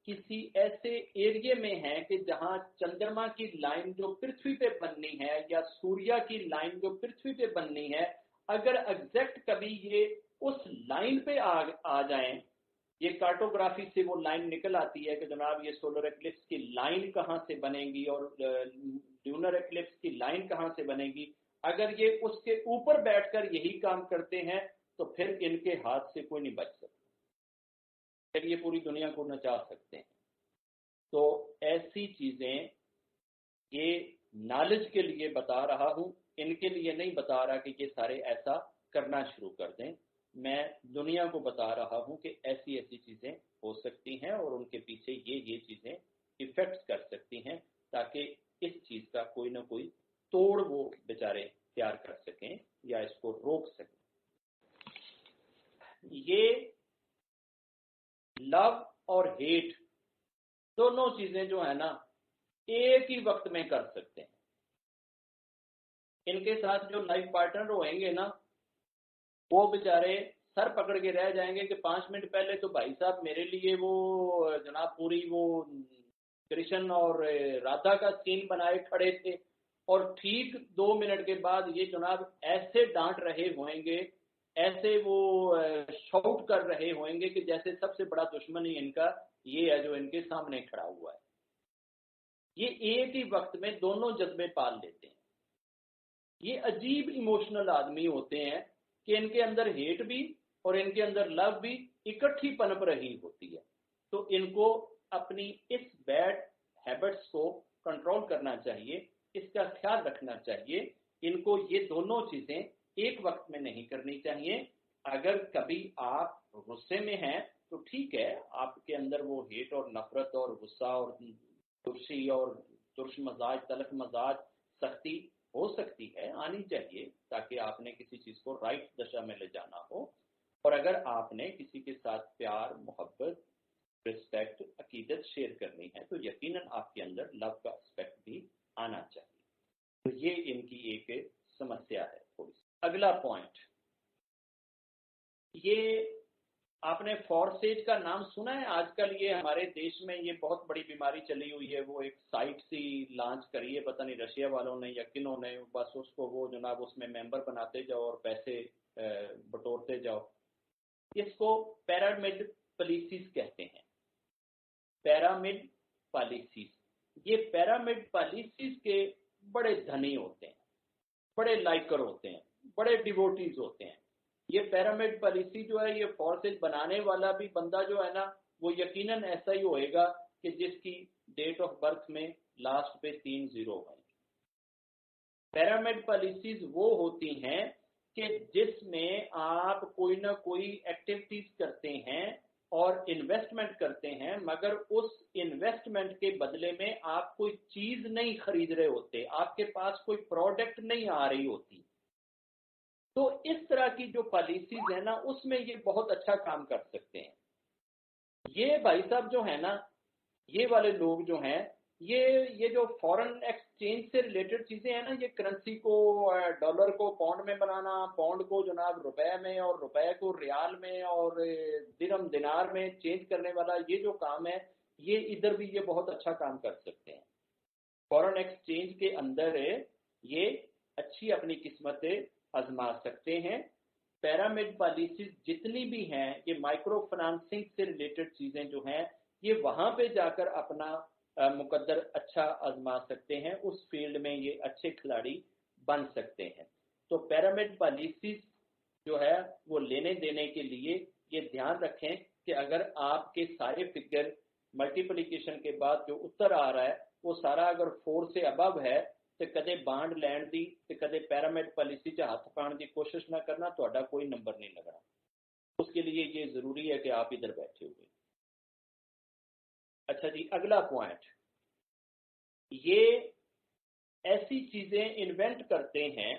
किसी ऐसे एरिया में है कि जहां चंद्रमा की लाइन जो पृथ्वी पे बननी है या सूर्य की लाइन जो पृथ्वी पे बननी है, अगर एग्जैक्ट कभी ये उस लाइन पे आ जाएं, ये कार्टोग्राफी से वो लाइन निकल आती है कि जनाब ये सोलर एक्लिप्स की लाइन कहाँ से बनेगी और ल्यूनर एक्लिप्स की लाइन कहाँ से बनेगी, अगर ये उसके ऊपर बैठकर यही काम करते हैं तो फिर इनके हाथ से कोई नहीं बच सकता, फिर ये पूरी दुनिया को नचा सकते हैं। तो ऐसी चीजें ये नॉलेज के लिए बता रहा हूं, इनके लिए नहीं बता रहा कि ये सारे ऐसा करना शुरू कर दें। मैं दुनिया को बता रहा हूं कि ऐसी ऐसी चीजें हो सकती हैं और उनके पीछे ये चीजें इफेक्ट कर सकती हैं, ताकि इस चीज का कोई ना कोई तोड़ वो बेचारे तैयार कर सकें या इसको रोक सकें। ये लव और हेट दोनों चीजें जो है ना, एक ही वक्त में कर सकते हैं। इनके साथ जो लाइफ पार्टनर होंगे ना, वो बेचारे सर पकड़ के रह जाएंगे कि 5 मिनट पहले तो भाई साहब मेरे लिए वो जनाब पूरी वो कृष्ण और राधा का सीन बनाए खड़े थे, और ठीक 2 मिनट के बाद ये जनाब ऐसे डांट रहे होंगे, ऐसे वो शाउट कर रहे होंगे कि जैसे सबसे बड़ा दुश्मन ही इनका ये है जो इनके सामने खड़ा हुआ है। ये एक ही वक्त में दोनों जज्बे पाल लेते हैं। ये अजीब इमोशनल आदमी होते हैं कि इनके अंदर हेट भी और इनके अंदर लव भी इकट्ठी पनप रही होती है। तो इनको अपनी इस बैड हैबिट्स को कंट्रोल करना चाहिए, इसका ख्याल रखना चाहिए। इनको ये दोनों चीजें एक वक्त में नहीं करनी चाहिए। अगर कभी आप गुस्से में हैं तो ठीक है, आपके अंदर वो हेट और नफरत और गुस्सा और तुर्शी और तुर्श मजाज, तलख मजाज, सख्ती हो सकती है, आनी चाहिए, ताकि आपने किसी चीज को राइट दशा में ले जाना हो। और अगर आपने किसी के साथ प्यार, मोहब्बत, रिस्पेक्ट, अकीदत शेयर करनी है तो यकीनन आपके अंदर लव का एस्पेक्ट भी आना चाहिए। तो ये इनकी एक समस्या है थोड़ी सी। अगला पॉइंट, ये आपने फॉरसेज का नाम सुना है? आजकल ये हमारे देश में ये बहुत बड़ी बीमारी चली हुई है। वो एक साइट सी लॉन्च करी है, पता नहीं रशिया वालों ने या किन्हों ने, बस उसको वो जनाब उसमें मेंबर बनाते जाओ और पैसे बटोरते जाओ। इसको पिरामिड पॉलिसीज कहते हैं, पिरामिड पॉलिसीज। ये पिरामिड पॉलिसीज के बड़े धनी होते हैं, बड़े लाइकर होते हैं, बड़े डिवोटीज होते हैं। ये पिरामिड पॉलिसी जो है, ये फोर्सेज बनाने वाला भी बंदा जो है ना, वो यकीनन ऐसा ही होएगा कि जिसकी डेट ऑफ बर्थ में लास्ट पे 3 0 है। पिरामिड पॉलिसीज वो होती हैं कि जिसमें आप कोई ना कोई एक्टिविटीज करते हैं और इन्वेस्टमेंट करते हैं, मगर उस इन्वेस्टमेंट के बदले में आप कोई चीज नहीं खरीद रहे होते, आपके पास कोई प्रोडक्ट नहीं आ रही होती। तो इस तरह की जो पॉलिसीज है ना, उसमें ये बहुत अच्छा काम कर सकते हैं। ये भाई साहब जो है ना, ये वाले लोग जो हैं, ये जो फॉरेन एक्सचेंज से रिलेटेड चीजें हैं ना, ये करेंसी को, डॉलर को पाउंड में बनाना, पाउंड को जनाब रुपए में, और रुपए को रियाल में, और दिरहम दिनार में चेंज करने वाला ये जो काम है, ये इधर भी ये बहुत अच्छा काम कर सकते हैं। फॉरेन एक्सचेंज के अंदर ये अच्छी अपनी किस्मतें आजमा सकते हैं। पैरामिड पॉलिसीज जितनी भी हैं, ये माइक्रो फाइनेंसिंग से रिलेटेड चीजें जो हैं, ये वहां पे जाकर अपना मुकद्दर अच्छा आजमा सकते हैं, उस फील्ड में ये अच्छे खिलाड़ी बन सकते हैं। तो पैरामिड पॉलिसीज जो है वो लेने देने के लिए ये ध्यान रखें कि अगर आपके सारे फिगर मल्टीप्लिकेशन के बाद जो उत्तर आ रहा है वो सारा अगर 4 से अबव है, तो कदे बांड लैंड दी तो कदे पैरामिड पॉलिसी च हथ पाने की कोशिश ना करना, तो कोई नंबर नहीं लगना। उसके लिए ये जरूरी है कि आप इधर बैठे हुए। अच्छा जी, अगला पॉइंट, ये ऐसी चीजें इन्वेंट करते हैं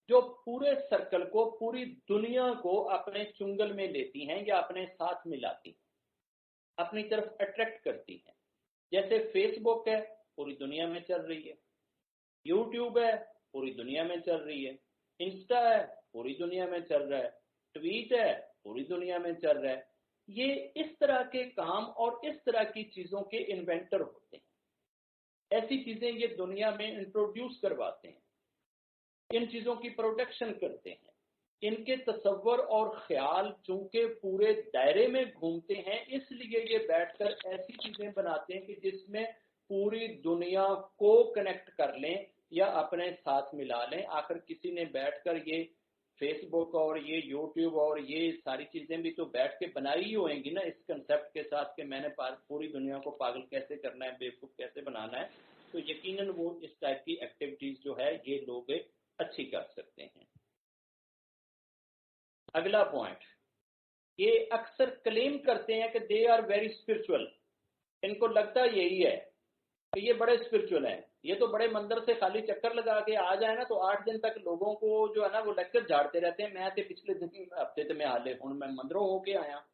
जो पूरे सर्कल को, पूरी दुनिया को अपने चुंगल में लेती हैं या अपने साथ मिलाती हैं, अपनी तरफ अट्रैक्ट करती हैं। जैसे फेसबुक है, पूरी दुनिया में चल रही है, यूट्यूब है, पूरी दुनिया में चल रही है, इंस्टा है, पूरी दुनिया में चल रहा है, ट्वीट है, पूरी दुनिया में चल रहा है। ये इस तरह के काम और इस तरह की चीजों के इन्वेंटर होते हैं। ऐसी चीजें ये दुनिया में इंट्रोड्यूस करवाते हैं, इन चीजों की प्रोटेक्शन करते हैं। इनके तसव्वुर और ख्याल चूंकि पूरे दायरे में घूमते हैं, इसलिए ये बैठकर ऐसी चीजें बनाते हैं कि जिसमें पूरी दुनिया को कनेक्ट कर लें या अपने साथ मिला लें। आखिर किसी ने बैठकर ये फेसबुक और ये यूट्यूब और ये सारी चीजें भी तो बैठ के बनाई ही होंगी ना, इस कंसेप्ट के साथ कि मैंने पूरी दुनिया को पागल कैसे करना है, बेवकूफ कैसे बनाना है। तो यकीनन वो इस टाइप की एक्टिविटीज जो है ये लोग अच्छी कर सकते हैं। अगला पॉइंट, ये अक्सर क्लेम करते हैं कि दे आर वेरी स्पिरिचुअल। इनको लगता यही है कि ये बड़े स्पिरिचुअल हैं, ये तो बड़े मंदिर से खाली चक्कर लगा के आ जाए ना तो 8 दिन तक लोगों को जो है ना वो लेक्चर झाड़ते रहते हैं। मैं तो पिछले दिन हफ्ते तो मैं हाले हूं मैं मंदिरों होके आया।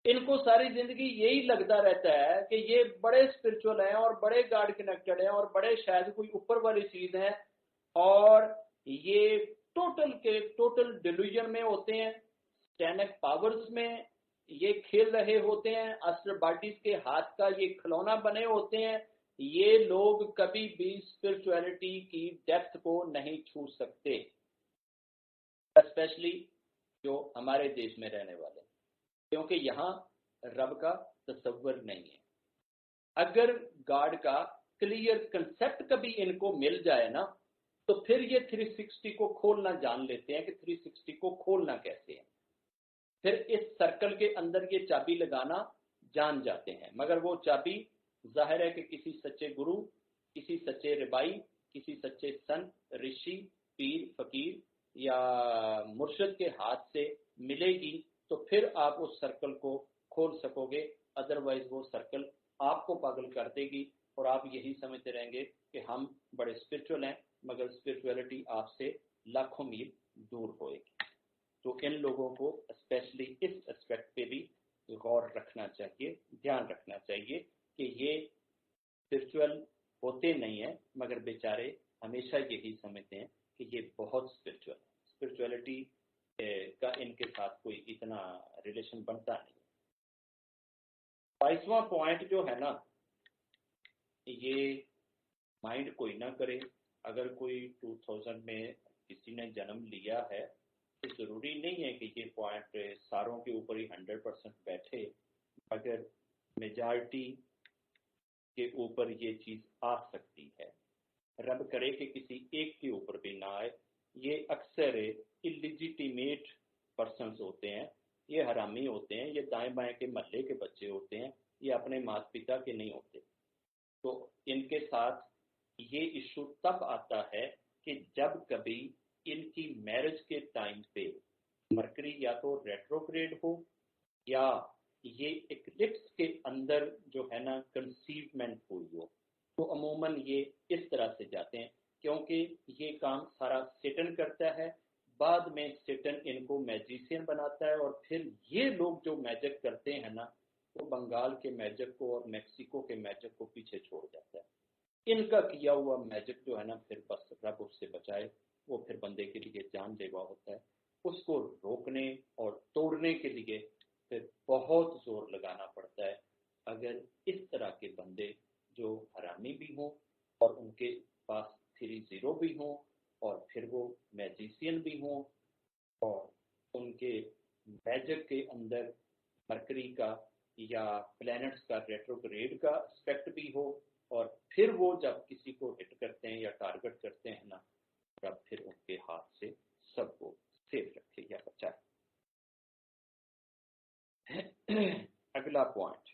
इनको सारी जिंदगी यही लगता रहता है कि ये बड़े स्पिरिचुअल हैं और बड़े गॉड कनेक्टेड हैं और बड़े शायद कोई ऊपर वाली चीज है, और ये टोटल के टोटल डिल्यूजन में होते हैं, सैनिक पावर्स में ये खेल रहे होते हैं, अस्टर बॉडीज के हाथ का ये खिलौना बने होते हैं। ये लोग कभी भी स्पिरिचुअलिटी की डेप्थ को नहीं छू सकते, स्पेशली जो हमारे देश में रहने वाले, क्योंकि यहाँ रब का तसव्वुर नहीं है। अगर गॉड का क्लियर कंसेप्ट कभी इनको मिल जाए ना, तो फिर ये 360 को खोलना जान लेते हैं कि 360 को खोलना कैसे है। फिर इस सर्कल के अंदर ये चाबी लगाना जान जाते हैं, मगर वो चाबी जाहिर है कि किसी सच्चे गुरु, किसी सच्चे रिबाई, किसी सच्चे संत, ऋषि, पीर, फकीर या मुर्शिद के हाथ से मिलेगी तो फिर आप उस सर्कल को खोल सकोगे। अदरवाइज वो सर्कल आपको पागल कर देगी और आप यही समझते रहेंगे कि हम बड़े स्पिरिचुअल हैं, मगर स्पिरिचुअलिटी आपसे लाखों मील दूर होएगी। तो इन लोगों को स्पेशली इस एस्पेक्ट पे भी गौर रखना चाहिए, ध्यान रखना चाहिए कि ये स्पिरिचुअल होते नहीं है, मगर बेचारे हमेशा यही समझते हैं कि ये बहुत स्पिरिचुअल है। स्पिरिचुअलिटी का इनके साथ कोई इतना रिलेशन बनता नहीं। 22वां पॉइंट जो है ना, ये माइंड कोई ना करे। अगर कोई 2000 में किसी ने जन्म लिया है तो जरूरी नहीं है कि ये पॉइंट सारों के ऊपर ही 100% बैठे, अगर मेजॉरिटी के ऊपर ये चीज आ सकती है। रब करे कि किसी एक के ऊपर भी ना आए। ये अक्सर इलिजिटिमेट पर्सन्स होते हैं, ये हरामी होते हैं, ये दाएं बाएं के महल्ले के बच्चे होते हैं, ये अपने माता पिता के नहीं होते। तो इनके साथ ये इशू तब आता है कि जब कभी इनकी मैरिज के टाइम पे मरकरी या तो रेट्रोग्रेड हो या ये इक्लिप्स के अंदर जो है ना कंसीवमेंट हुई हो, तो अमूमन ये इस तरह से जाते हैं, क्योंकि ये काम सारा सेटन करता है। बाद में सेटन इनको मैजिशियन बनाता है और फिर ये लोग जो मैजिक करते हैं ना, वो बंगाल के मैजिक को और मेक्सिको के मैजिक को पीछे छोड़ जाता है। इनका किया हुआ मैजिक जो है ना, फिर बस रब उससे बचाए, वो फिर बंदे के लिए जानलेवा होता है। उसको रोकने और तोड़ने के लिए फिर बहुत जोर लगाना पड़ता है। अगर इस तरह के बंदे जो हरामी भी हों और उनके पास 3-0 भी हों और फिर वो मैजिशियन भी हों और उनके मैजिक के अंदर मरकरी का या प्लैनेट्स का रेट्रोग्रेड का एस्पेक्ट भी हो, और फिर वो जब किसी को हिट करते हैं या टारगेट करते हैं ना, तब फिर उनके हाथ से सबको सेफ रखे या बचाए। अगला पॉइंट,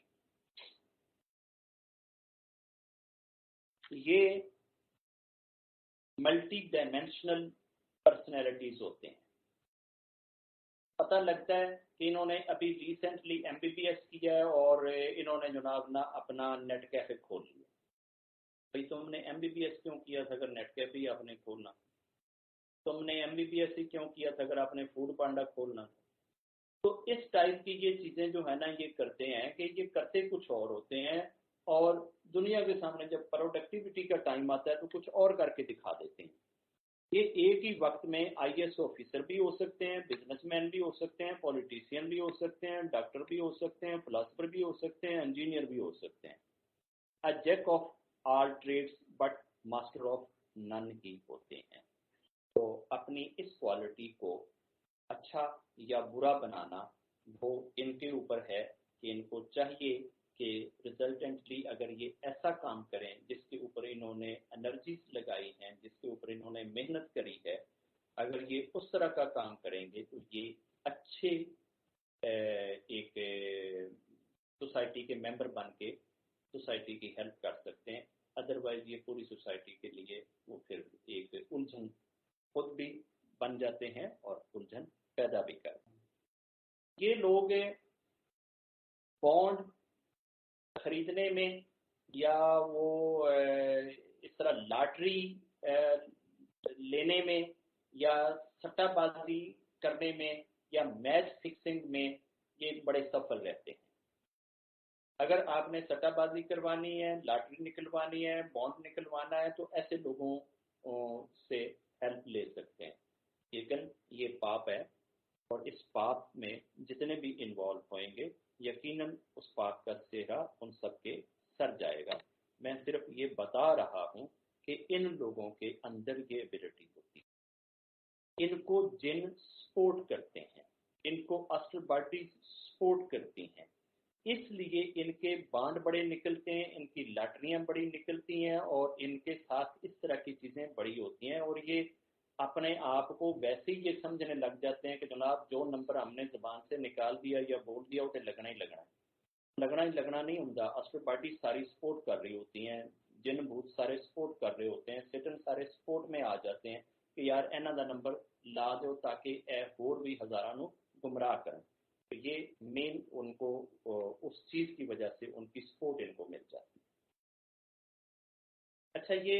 ये मल्टी डायमेंशनल पर्सनैलिटीज होते हैं। पता लगता है कि इन्होंने अभी रिसेंटली एमबीबीएस किया है और इन्होंने जनाब ना अपना नेट कैफे खोल लिया। भाई तुमने एमबीबीएस क्यों किया था अगर नेट कैफे ही आपने खोलना? तुमने एमबीबीएस ही क्यों किया था अगर आपने फूड पांडा खोलना? तो इस टाइप की ये चीजें जो है ना, ये करते हैं कि ये करते कुछ और होते हैं और दुनिया के सामने जब प्रोडक्टिविटी का टाइम आता है तो कुछ और करके दिखा देते हैं। ये एक ही वक्त में आईएएस ऑफिसर भी हो सकते हैं, बिजनेसमैन भी हो सकते हैं, पॉलिटिशियन भी हो सकते हैं, डॉक्टर भी हो सकते हैं, फिलोसफर भी हो सकते हैं, इंजीनियर भी हो सकते हैं। A jack of all trades but master of none ही होते हैं। तो अपनी इस क्वालिटी को अच्छा या बुरा बनाना वो इनके ऊपर है कि इनको चाहिए कि रिजल्टेंटली अगर ये ऐसा काम करें जिसके ऊपर इन्होंने एनर्जी लगाई है, जिसके ऊपर इन्होंने मेहनत करी है, अगर ये उस तरह का काम करेंगे तो ये अच्छे एक सोसाइटी के मेंबर बन के सोसाइटी की हेल्प कर सकते हैं। अदरवाइज ये पूरी सोसाइटी के लिए वो फिर एक उलझन खुद भी बन जाते हैं और उलझन पैदा भी करते हैं। ये लोग बॉन्ड खरीदने में या वो इस तरह लॉटरी लेने में या सट्टाबाजी करने में या मैच फिक्सिंग में ये बड़े सफल रहते हैं। अगर आपने सट्टाबाजी करवानी है, लॉटरी निकलवानी है, बॉन्ड निकलवाना है, तो ऐसे लोगों से हेल्प ले सकते हैं। लेकिन ये पाप है और इस पाप में जितने भी इन्वॉल्व होंगे यकीनन उस पाप का सेहरा उन सबके सर जाएगा। मैं सिर्फ ये बता रहा हूँ कि इन लोगों के अंदर ये एबिलिटी होती है। इनको जिन सपोर्ट करते हैं, इनको अस्ट्रल बॉडी सपोर्ट करती हैं, इसलिए इनके बांड बड़े निकलते हैं, इनकी लॉटरियां बड़ी निकलती हैं और इनके साथ इस तरह की चीजें बड़ी होती हैं। और ये अपने आप को वैसे ही ये समझने लग जाते हैं कि जनाब जो नंबर हमने जुबान से निकाल दिया या बोल दिया उसे लगना ही लगना है। लगना ही लगना नहीं होता। अस्ट्रल पार्टी सारी सपोर्ट कर रही होती हैं, जिन भूत सारे सपोर्ट कर रहे होते हैं, सेटन सारे सपोर्ट में आ जाते हैं कि यार इन्हां दा नंबर ला दो ताकि ए होर भी हजारां नूं गुमराह करें। तो ये मेन उनको उस चीज की वजह से उनकी सपोर्ट इनको मिल जाती है। अच्छा, ये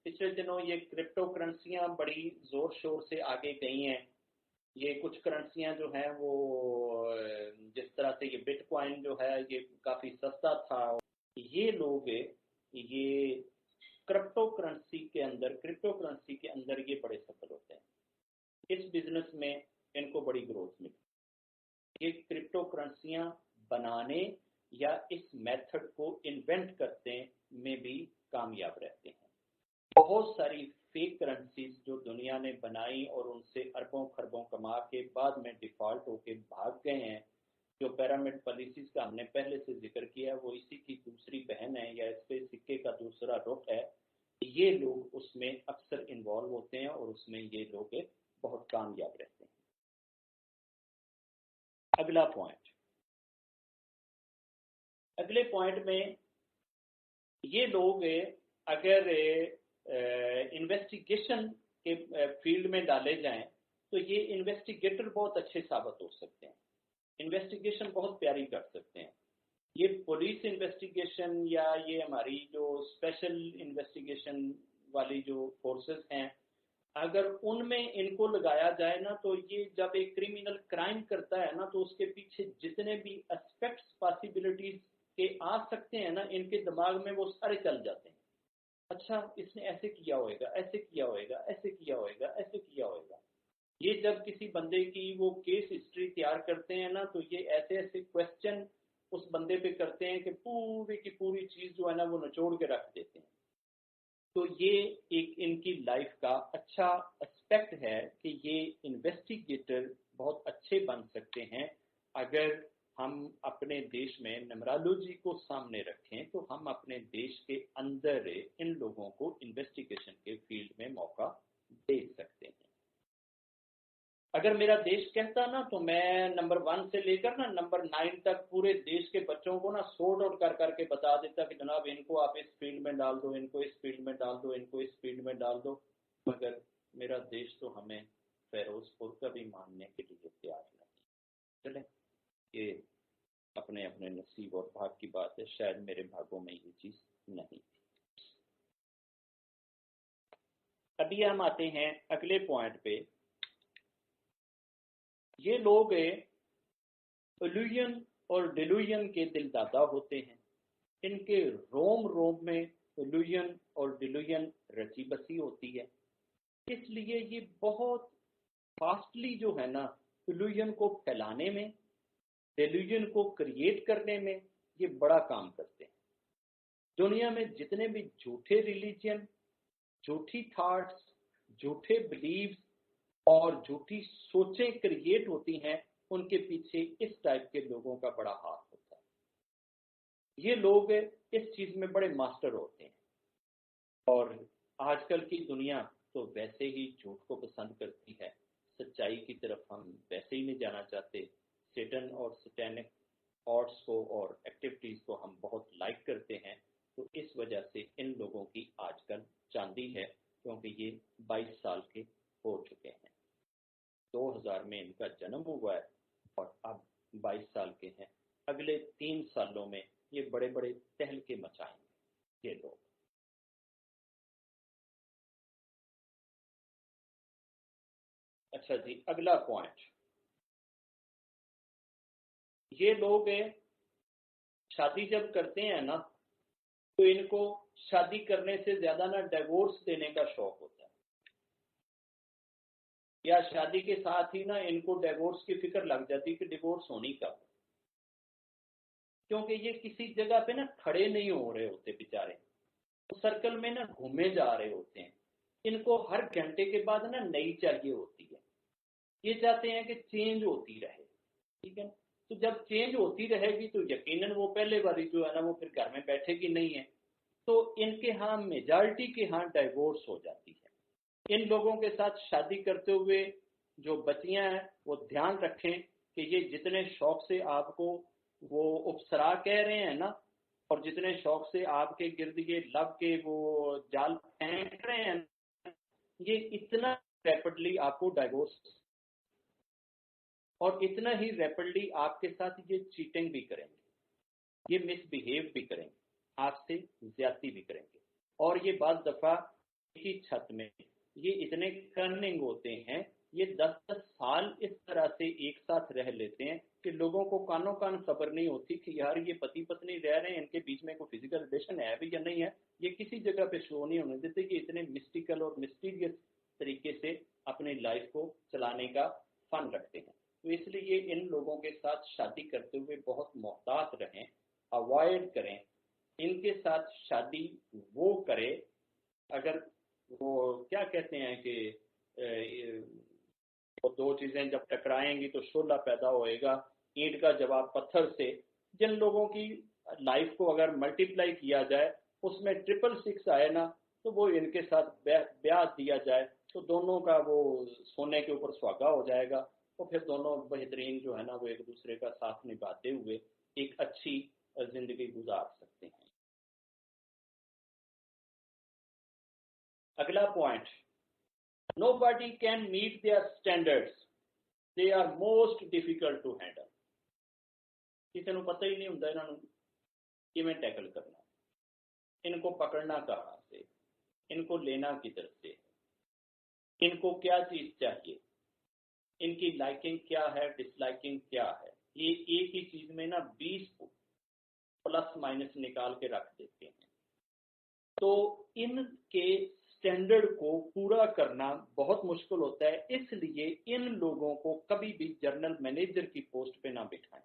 पिछले दिनों ये क्रिप्टो करेंसियां बड़ी जोर शोर से आगे गई हैं। ये कुछ करेंसियां जो हैं वो जिस तरह से ये बिटकॉइन जो है ये काफी सस्ता था। ये लोग ये क्रिप्टो करेंसी के अंदर ये बड़े सफल होते हैं। इस बिजनेस में इनको बड़ी ग्रोथ मिली। ये क्रिप्टो करेंसियां बनाने या इस मेथड को इन्वेंट करने में भी कामयाब रहते हैं। बहुत सारी फेक करेंसीज जो दुनिया ने बनाई और उनसे अरबों खरबों कमा के बाद में डिफॉल्ट होके भाग गए हैं। जो पिरामिड पॉलिसीज का हमने पहले से जिक्र किया है, वो इसी की दूसरी बहन है या इस पे सिक्के का दूसरा रुख है। ये लोग उसमें अक्सर इन्वॉल्व होते हैं और उसमें ये लोग बहुत कामयाब रहते हैं। अगला पॉइंट, अगले पॉइंट में ये लोग अगर इन्वेस्टिगेशन के फील्ड में डाले जाएं तो ये इन्वेस्टिगेटर बहुत अच्छे साबित हो सकते हैं। इन्वेस्टिगेशन बहुत प्यारी कर सकते हैं। ये पुलिस इन्वेस्टिगेशन या ये हमारी जो स्पेशल इन्वेस्टिगेशन वाली जो फोर्सेस हैं, अगर उनमें इनको लगाया जाए ना, तो ये जब एक क्रिमिनल क्राइम करता है ना, तो उसके पीछे जितने भी एस्पेक्ट्स पॉसिबिलिटीज के आ सकते हैं ना, इनके दिमाग में वो सारे चल जाते हैं। अच्छा, इसने ऐसे किया होएगा, ऐसे किया होएगा, ऐसे किया होएगा, ऐसे किया होएगा। ये जब किसी बंदे की वो केस हिस्ट्री तैयार करते हैं ना, तो ये ऐसे ऐसे क्वेश्चन उस बंदे पे करते हैं कि पूरी की पूरी चीज जो है ना वो निचोड़ के रख देते हैं। तो ये एक इनकी लाइफ का अच्छा एस्पेक्ट है कि ये इन्वेस्टिगेटर बहुत अच्छे बन सकते हैं। अगर हम अपने देश में न्यूमरोलॉजी को सामने रखें, तो हम अपने देश के अंदर इन लोगों को इन्वेस्टिगेशन के फील्ड में मौका दे सकते हैं। अगर मेरा देश कहता ना, तो मैं नंबर 1 से लेकर ना नंबर 9 तक पूरे देश के बच्चों को ना सॉर्ट आउट कर करके बता देता कि जनाब इनको आप इस फील्ड में डाल दो, इनको इस फील्ड में डाल दो, इनको इस फील्ड में डाल दो। मगर मेरा देश तो हमें फेरोजपुर का भी मानने के लिए तैयार नहीं। चले, ये अपने अपने नसीब और भाग की बात है, शायद मेरे भागों में ये चीज नहीं थी। अभी हम आते हैं अगले पॉइंट पे। ये लोग इल्यूजन और डिल्यूजन के दिलदादा होते हैं। इनके रोम रोम में इल्यूजन और डिल्यूजन रची बसी होती है। इसलिए ये बहुत फास्टली जो है ना, इल्यूजन को फैलाने में, डिल्यूजन को क्रिएट करने में ये बड़ा काम करते हैं। दुनिया में जितने भी झूठे रिलीजन, झूठी थॉट्स, झूठे बिलीव्स और झूठी सोचें क्रिएट होती हैं, उनके पीछे इस टाइप के लोगों का बड़ा हाथ होता है। ये लोग इस चीज में बड़े मास्टर होते हैं। और आजकल की दुनिया तो वैसे ही झूठ को पसंद करती है, सच्चाई की तरफ हम वैसे ही नहीं जाना चाहते। सेटन और सैटेनिक थॉट्स को और एक्टिविटीज को हम बहुत लाइक करते हैं। तो इस वजह से इन लोगों की आजकल चांदी है, क्योंकि ये 22 साल के हो चुके हैं। 2000 में इनका जन्म हुआ है और अब 22 साल के हैं। अगले 3 सालों में ये बड़े बड़े तहलके मचाएंगे ये लोग। अच्छा जी, अगला पॉइंट। ये लोग शादी जब करते हैं ना, तो इनको शादी करने से ज्यादा ना डिवोर्स देने का शौक होता है, या शादी के साथ ही ना इनको डिवोर्स की फिक्र लग जाती है कि डिवोर्स होनी कब। क्योंकि ये किसी जगह पे ना खड़े नहीं हो रहे होते बेचारे, तो सर्कल में ना घूमे जा रहे होते हैं। इनको हर घंटे के बाद ना नई चाहिए होती है। ये चाहते हैं कि चेंज होती रहे। ठीक है, तो जब चेंज होती रहेगी तो यकीनन वो पहले वाली जो है ना वो फिर घर में बैठेगी नहीं है। तो इनके यहाँ मेजॉरिटी के यहाँ डाइवोर्स हो जाती है। इन लोगों के साथ शादी करते हुए जो बच्चियां हैं वो ध्यान रखें कि ये जितने शौक से आपको वो उपसरा कह रहे हैं ना, और जितने शौक से आपके गिर्द ये लव के वो जाल फेंक रहे हैं, ये इतना रैपिडली आपको डाइवोर्स, और इतना ही रैपिडली आपके साथ ये चीटिंग भी करेंगे, ये मिसबिहेव भी करेंगे, आपसे ज्यादती भी करेंगे। और ये बात दफा एक ही छत में ये इतने कर्निंग होते हैं, ये 10-10 साल इस तरह से एक साथ रह लेते हैं कि लोगों को कानों कान खबर नहीं होती कि यार ये पति पत्नी रह रहे हैं, इनके बीच में कोई फिजिकल रिलेशन है भी या नहीं है। ये किसी जगह पे शो नहीं होने देते कि इतने मिस्टिकल और मिस्टीरियस तरीके से अपनी लाइफ को चलाने का फन रखते हैं। तो इसलिए इन लोगों के साथ शादी करते हुए बहुत मोहतात रहें, अवॉइड करें। इनके साथ शादी वो करे अगर वो क्या कहते हैं कि वो दो चीजें जब टकराएंगी तो शोला पैदा होएगा, ईंट का जवाब पत्थर से। जिन लोगों की लाइफ को अगर मल्टीप्लाई किया जाए, उसमें 666 आए ना, तो वो इनके साथ ब्याह दिया जाए तो दोनों का वो सोने के ऊपर सुहागा हो जाएगा। तो फिर दोनों बेहतरीन जो है ना वो एक दूसरे का साथ निभाते हुए एक अच्छी जिंदगी गुजार सकते हैं। अगला point, nobody can meet their standards, they are most difficult to handle। किसी को पता ही नहीं होता इन्होंने किवें टैकल करना, इनको पकड़ना कहाँ से, इनको लेना किधर से। इनको क्या चीज चाहिए, इनकी लाइकिंग क्या है, डिसलाइकिंग क्या है, ये एक ही चीज में ना 20 प्लस माइनस निकाल के रख देते हैं। तो इनके स्टैंडर्ड को पूरा करना बहुत मुश्किल होता है, इसलिए इन लोगों को कभी भी जनरल मैनेजर की पोस्ट पे ना बिठाएं।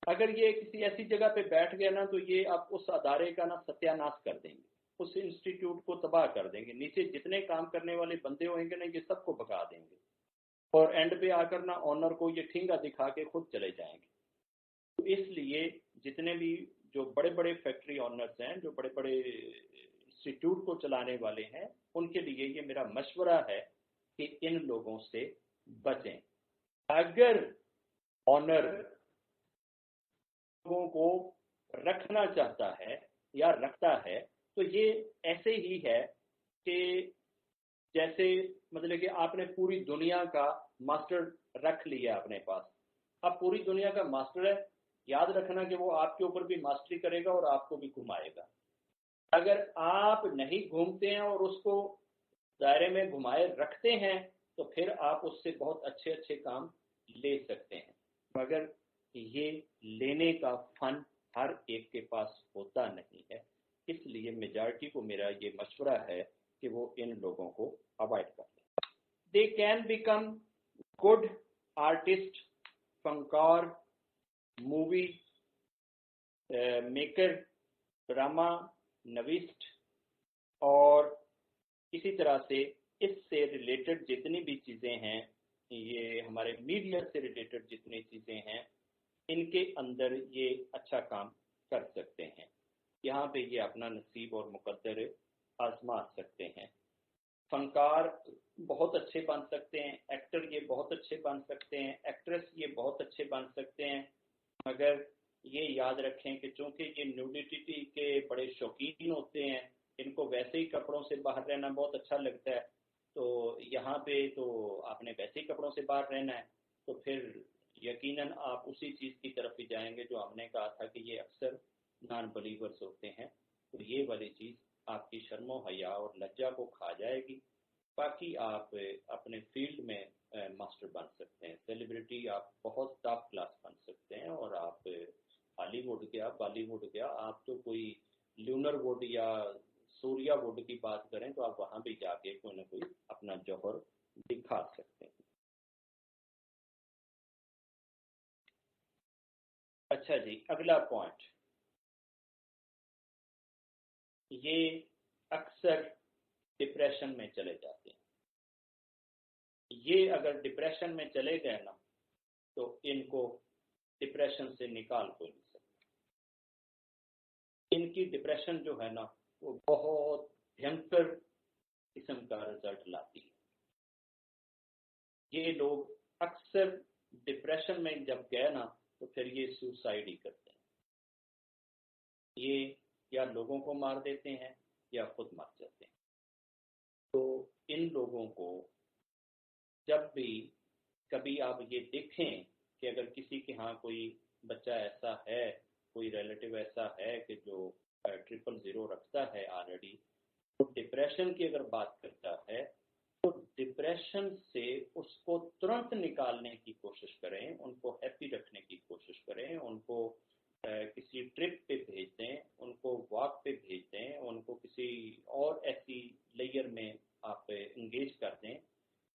अगर ये किसी ऐसी जगह पे बैठ गया ना, तो ये आप उस अदारे का ना सत्यानाश कर देंगे, उस इंस्टीट्यूट को तबाह कर देंगे, नीचे जितने काम करने वाले बंदे होंगे ना, ये सबको भगा देंगे, और एंड पे आकर ना ऑनर को ये ठेंगा दिखा के खुद चले जाएंगे। तो इसलिए जितने भी जो बड़े बड़े फैक्ट्री ऑनर्स हैं, जो बड़े बड़े इंस्टीट्यूट को चलाने वाले हैं, उनके लिए ये मेरा मशवरा है कि इन लोगों से बचें। अगर ऑनर लोगों को रखना चाहता है या रखता है, तो ये ऐसे ही है कि जैसे मतलब कि आपने पूरी दुनिया का मास्टर रख लिया अपने पास, अब पूरी दुनिया का मास्टर है, याद रखना कि वो आपके ऊपर भी मास्टरी करेगा और आपको भी घुमाएगा। अगर आप नहीं घूमते हैं और उसको दायरे में घुमाए रखते हैं, तो फिर आप उससे बहुत अच्छे अच्छे काम ले सकते हैं, मगर ये लेने का फन हर एक के पास होता नहीं है। इसलिए मेजॉरिटी को मेरा ये मशवरा है कि वो इन लोगों को अवॉइड कर लें। They can become good artist, फनकार, मूवी मेकर, ड्रामा नविस्ट, और इसी तरह से इससे रिलेटेड जितनी भी चीज़ें हैं, ये हमारे मीडिया से रिलेटेड जितनी चीज़ें हैं, इनके अंदर ये अच्छा काम कर सकते हैं। यहाँ पे ये अपना नसीब और मुकद्दर आजमा सकते हैं। फनकार बहुत अच्छे बन सकते हैं, एक्टर ये बहुत अच्छे बन सकते हैं, एक्ट्रेस ये बहुत अच्छे बन सकते हैं, मगर ये याद रखें कि चूंकि ये न्यूडिटी के बड़े शौकीन होते हैं, इनको वैसे ही कपड़ों से बाहर रहना बहुत अच्छा लगता है, तो यहाँ पे तो आपने वैसे ही कपड़ों से बाहर रहना है, तो फिर यकीनन आप उसी चीज़ की तरफ ही जाएंगे जो हमने कहा था कि ये अक्सर नॉन बलीवर्स होते हैं। तो ये वाली चीज़ आपकी शर्मो हया और लज्जा को खा जाएगी। बाकी आप अपने फील्ड में मास्टर बन सकते हैं, सेलिब्रिटी आप बहुत टॉप क्लास बन सकते हैं, और आप हॉलीवुड क्या बॉलीवुड क्या, आप तो कोई ल्यूनर वुड या सूर्या वुड की बात करें तो आप वहां भी जाके कोई ना कोई अपना जौहर दिखा सकते हैं। अच्छा जी, अगला पॉइंट, ये अक्सर डिप्रेशन में चले जाते हैं। ये अगर डिप्रेशन में चले गए ना, तो इनको डिप्रेशन से निकाल कोई नहीं सकता। इनकी डिप्रेशन जो है ना, वो बहुत भयंकर किस्म का रिजल्ट लाती है। ये लोग अक्सर डिप्रेशन में जब गए ना, तो फिर ये सुसाइड ही करते हैं। ये या लोगों को मार देते हैं या खुद मर जाते हैं। तो इन लोगों को जब भी कभी आप ये देखें कि अगर किसी के यहाँ कोई बच्चा ऐसा है, कोई रिलेटिव ऐसा है कि जो 000 रखता है ऑलरेडी, तो डिप्रेशन की अगर बात करता है, तो डिप्रेशन से उसको तुरंत निकालने की कोशिश करें, उनको हैप्पी रखने की कोशिश करें, उनको किसी ट्रिप पे भेज दें, उनको वॉक पे भेज दें, उनको किसी और ऐसी लेयर में आप इंगेज कर दें,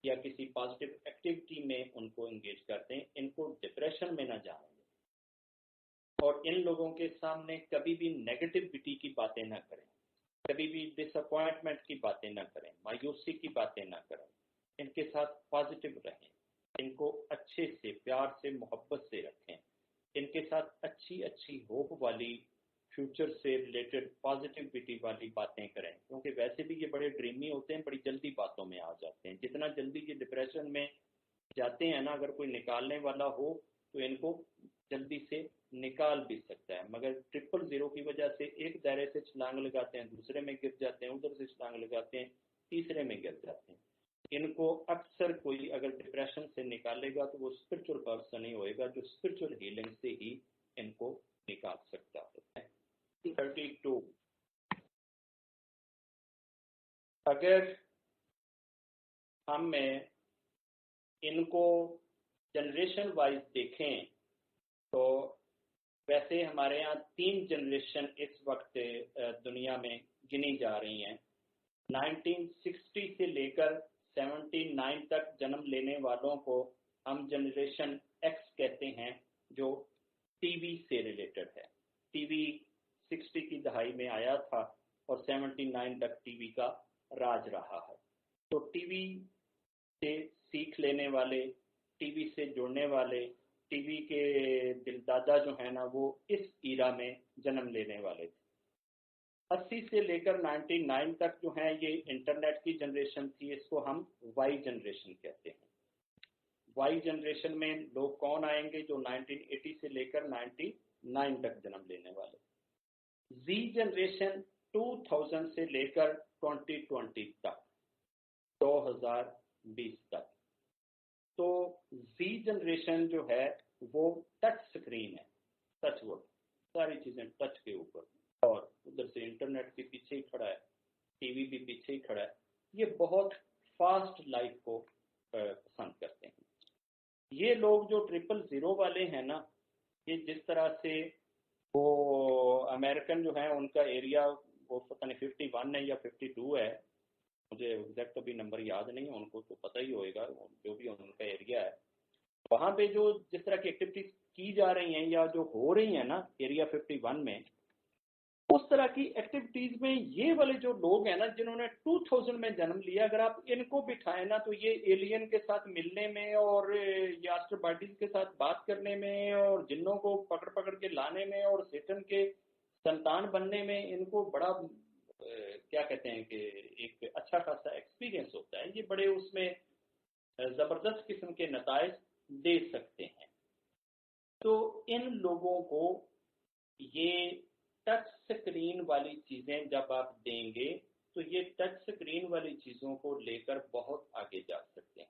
या किसी पॉजिटिव एक्टिविटी में उनको इंगेज कर दें। इनको डिप्रेशन में ना जाने दें, और इन लोगों के सामने कभी भी नेगेटिविटी की बातें ना करें, कभी भी डिसअपॉइंटमेंट की बातें ना करें, मायूसी की बातें ना करें। इनके साथ पॉजिटिव रहें, इनको अच्छे से प्यार से मोहब्बत से रखें, इनके साथ अच्छी अच्छी होप वाली फ्यूचर से रिलेटेड पॉजिटिविटी वाली बातें करें, क्योंकि वैसे भी ये बड़े ड्रीमी होते हैं, बड़ी जल्दी बातों में आ जाते हैं। जितना जल्दी ये डिप्रेशन में जाते हैं ना, अगर कोई निकालने वाला हो तो इनको जल्दी से निकाल भी सकता है, मगर 000 की वजह से एक दायरे से छलांग लगाते हैं, दूसरे में गिर जाते हैं, उधर से छलांग लगाते हैं, तीसरे में गिर जाते हैं। इनको अक्सर कोई अगर डिप्रेशन से निकालेगा तो वो स्पिरिचुअल पर्सन ही होएगा, जो स्पिरिचुअल हीलिंग से ही इनको निकाल सकता है। 32, अगर हम इनको जनरेशन वाइज देखें तो वैसे हमारे यहाँ 3 जनरेशन इस वक्त दुनिया में गिनी जा रही हैं। 1960 से लेकर 79 तक जन्म लेने वालों को हम जनरेशन एक्स कहते हैं, जो टीवी से रिलेटेड है। टीवी 60 की दहाई में आया था और 79 तक टीवी का राज रहा है। तो टीवी से सीख लेने वाले, टीवी से जुड़ने वाले, टीवी के दिलदादा जो है ना, वो इस ईरा में जन्म लेने वाले थे। 80 से लेकर 99 तक जो है ये इंटरनेट की जनरेशन थी, इसको हम वाई जनरेशन कहते हैं। वाई जनरेशन में लोग कौन आएंगे? जो 1980 से लेकर 99 तक जन्म लेने वाले। जी जनरेशन 2000 से लेकर 2020 तक, 2020 तक। तो जी जनरेशन जो है वो टच स्क्रीन है, टच वर्ड, सारी चीजें टच के ऊपर, और उधर से इंटरनेट के पीछे ही खड़ा है, टीवी भी पीछे ही खड़ा है। ये बहुत फास्ट लाइफ को पसंद करते हैं। ये लोग जो 000 वाले हैं ना, ये जिस तरह से वो अमेरिकन जो है उनका एरिया वो पता नहीं 51 है या 52 है, मुझे एग्जैक्ट अभी नंबर याद नहीं है, उनको तो पता ही होएगा जो भी उनका एरिया है। वहाँ पे जो जिस तरह की एक्टिविटीज की जा रही हैं या जो हो रही हैं ना एरिया 51 में, उस तरह की एक्टिविटीज में ये वाले जो लोग हैं ना जिन्होंने 2000 में जन्म लिया, अगर आप इनको बिठाएं ना तो ये एलियन के साथ मिलने में और ये एस्ट्रो बॉडीज के साथ बात करने में और जिन्नों को पकड़ पकड़ के लाने में और सेटन के संतान बनने में इनको बड़ा क्या कहते हैं कि एक अच्छा खासा एक्सपीरियंस होता है। ये बड़े उसमें जबरदस्त किस्म के नताइज दे सकते हैं। तो इन लोगों को ये टच स्क्रीन वाली चीजें जब आप देंगे तो ये टच स्क्रीन वाली चीजों को लेकर बहुत आगे जा सकते हैं।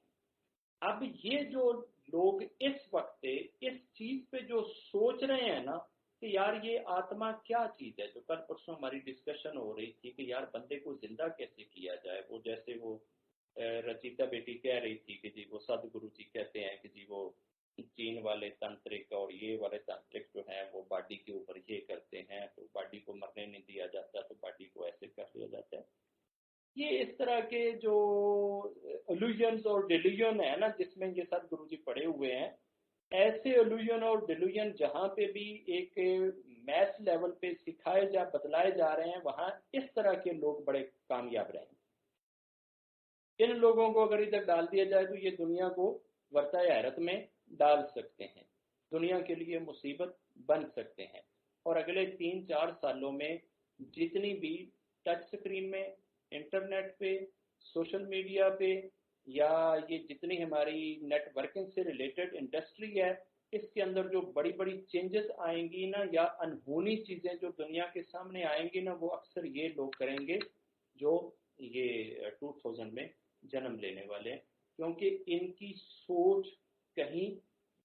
अब ये जो लोग इस वक्त इस चीज पे जो सोच रहे हैं ना कि यार ये आत्मा क्या चीज है, जो कल परसों हमारी डिस्कशन हो रही थी कि यार बंदे को जिंदा कैसे किया जाए, वो जैसे वो रचिता बेटी कह रही थी कि जी वो सदगुरु जी कहते हैं कि जी वो चीन वाले तांत्रिक और ये वाले तांत्रिक जो हैं वो बॉडी के ऊपर ये करते हैं, तो बॉडी को मरने नहीं दिया जाता, तो बॉडी को ऐसे कर दिया जाता है। ये इस तरह के जो इल्यूजन्स और डिल्यूजन है ना, जिसमें ये सदगुरु जी पड़े हुए हैं, ऐसे इल्यूजन और डिल्यूजन जहाँ पे भी एक मैथ लेवल पे सिखाए जा बतलाए जा रहे हैं, वहाँ इस तरह के लोग बड़े कामयाब रहे हैं। इन लोगों को अगर इधर डाल दिया जाए तो ये दुनिया को वर्ताए हैरत में डाल सकते हैं, दुनिया के लिए मुसीबत बन सकते हैं। और अगले 3-4 सालों में जितनी भी टच स्क्रीन में, इंटरनेट पे, सोशल मीडिया पे, या ये जितनी हमारी नेटवर्किंग से रिलेटेड इंडस्ट्री है, इसके अंदर जो बड़ी बड़ी चेंजेस आएंगी ना, या अनहोनी चीजें जो दुनिया के सामने आएंगी ना, वो अक्सर ये लोग करेंगे जो ये 2000 में जन्म लेने वाले हैं, क्योंकि इनकी सोच कहीं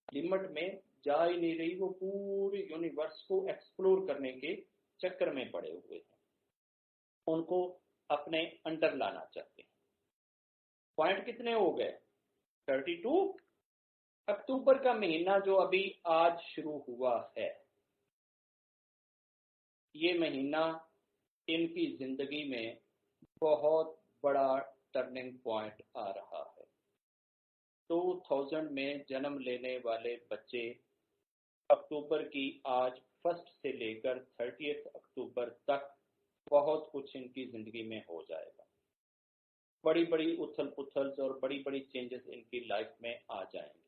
लिमिट में जा ही नहीं रही, वो पूरे यूनिवर्स को एक्सप्लोर करने के चक्कर में पड़े हुए हैं, उनको अपने अंडर लाना चाहते हैं। पॉइंट कितने हो गए? 32। अक्टूबर का महीना जो अभी आज शुरू हुआ है, ये महीना इनकी जिंदगी में बहुत बड़ा टर्निंग पॉइंट आ रहा है। 2000 में जन्म लेने वाले बच्चे अक्टूबर की आज 1 से लेकर 30 अक्टूबर तक बहुत कुछ इनकी जिंदगी में हो जाएगा। बड़ी बड़ी उथल पुथल और बड़ी बड़ी चेंजेस इनकी लाइफ में आ जाएंगे।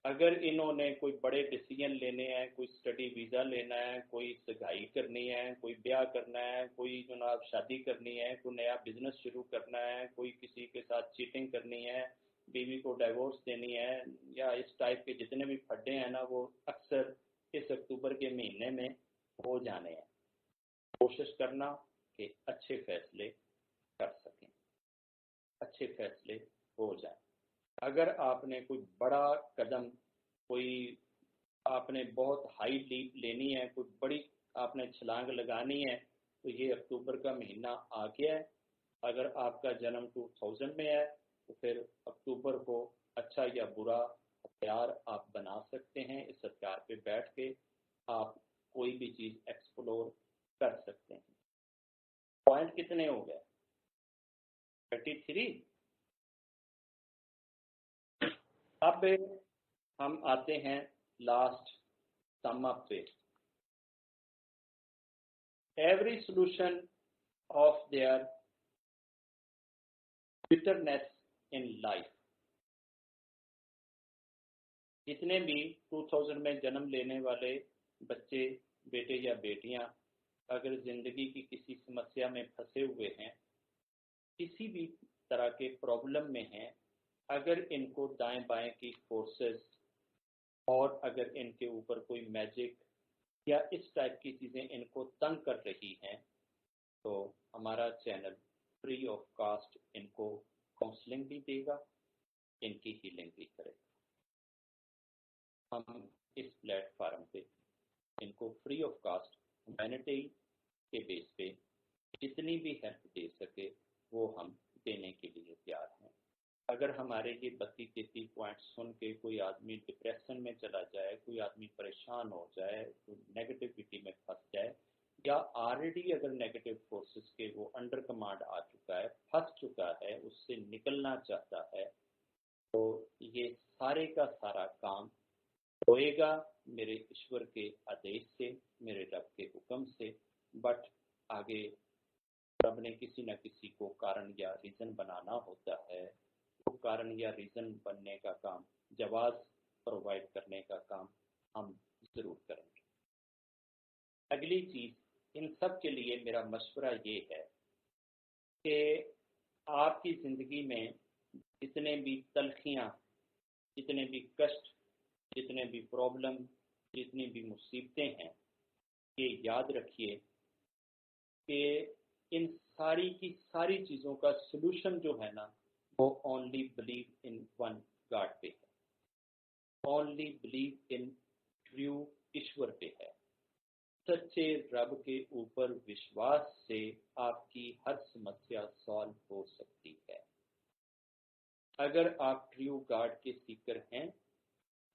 अगर इन्होंने कोई बड़े डिसीजन लेने हैं, कोई स्टडी वीज़ा लेना है, कोई सगाई करनी है, कोई ब्याह करना है, कोई जनाब शादी करनी है, कोई नया बिजनेस शुरू करना है, कोई किसी के साथ चीटिंग करनी है, बीवी को डाइवोर्स देनी है, या इस टाइप के जितने भी फड्डे हैं ना, वो अक्सर इस अक्टूबर के महीने में हो जाने हैं। कोशिश करना कि अच्छे फैसले कर सकें, अच्छे फैसले हो जाए। अगर आपने कोई बड़ा कदम, कोई आपने बहुत हाई लीप लेनी है, कोई बड़ी आपने छलांग लगानी है, तो ये अक्टूबर का महीना आ गया है। अगर आपका जन्म 2000 में है تو پھر اکتوبر کو اچھا یا برا ہتھیار آپ بنا سکتے ہیں. اس ہتھیار پہ بیٹھ کے آپ کوئی بھی چیز ایکسپلور کر سکتے ہیں. پوائنٹ کتنے ہو گئے؟ 33. اب ہم آتے ہیں لاسٹ سم اپ پہ. Every solution of their bitterness in life. جتنے بھی 2000 میں جنم لینے والے بچے بیٹے یا بیٹیاں اگر زندگی کی کسی سمسیا میں پھنسے ہوئے ہیں، کسی بھی طرح کے پرابلم میں ہیں، اگر ان کو دائیں بائیں کی فورسز اور اگر ان کے اوپر کوئی میجک یا اس ٹائپ کی چیزیں ان کو تنگ کر رہی ہیں، تو ہمارا چینل فری آف کاسٹ ان کو کاؤنسلنگ بھی دے گا، ان کی ہیلنگ بھی کرے گا. ہم اس پلیٹ فارم پہ ان کو فری آف کاسٹ ہیومینٹی کے بیس پہ جتنی بھی ہیلپ دے سکے وہ ہم دینے کے لیے تیار ہیں. اگر ہمارے یہ 32-33 پوائنٹ سن کے کوئی آدمی ڈپریشن میں چلا جائے، کوئی آدمی پریشان ہو جائے، کوئی نیگیٹیوٹی میں پھنس جائے، یا آلریڈی اگر نیگیٹو فورسز کے وہ انڈر کمانڈ آ چکا ہے، پھنس چکا ہے، اس سے نکلنا چاہتا ہے، تو یہ سارے کا سارا کام ہوئے گا میرے ایشور کے آدیش سے، میرے رب کے حکم سے. بٹ آگے رب نے کسی نہ کسی کو کارن یا ریزن بنانا ہوتا ہے. وہ کارن یا ریزن بننے کا کام، جواز پرووائڈ کرنے کا کام ہم ضرور کریں گے. اگلی چیز، ان سب کے لیے میرا مشورہ یہ ہے کہ آپ کی زندگی میں جتنے بھی تلخیاں، جتنے بھی کشٹ، جتنے بھی پرابلم، جتنی بھی مصیبتیں ہیں، یہ یاد رکھیے کہ ان ساری کی ساری چیزوں کا سلوشن جو ہے نا، وہ only believe in one God پہ ہے، only believe in true Ishwar پہ ہے. سچے رب کے اوپر وشواس سے آپ کی ہر سمسیا سالو ہو سکتی ہے. اگر آپ ٹریو گاڈ کے سیکر ہیں،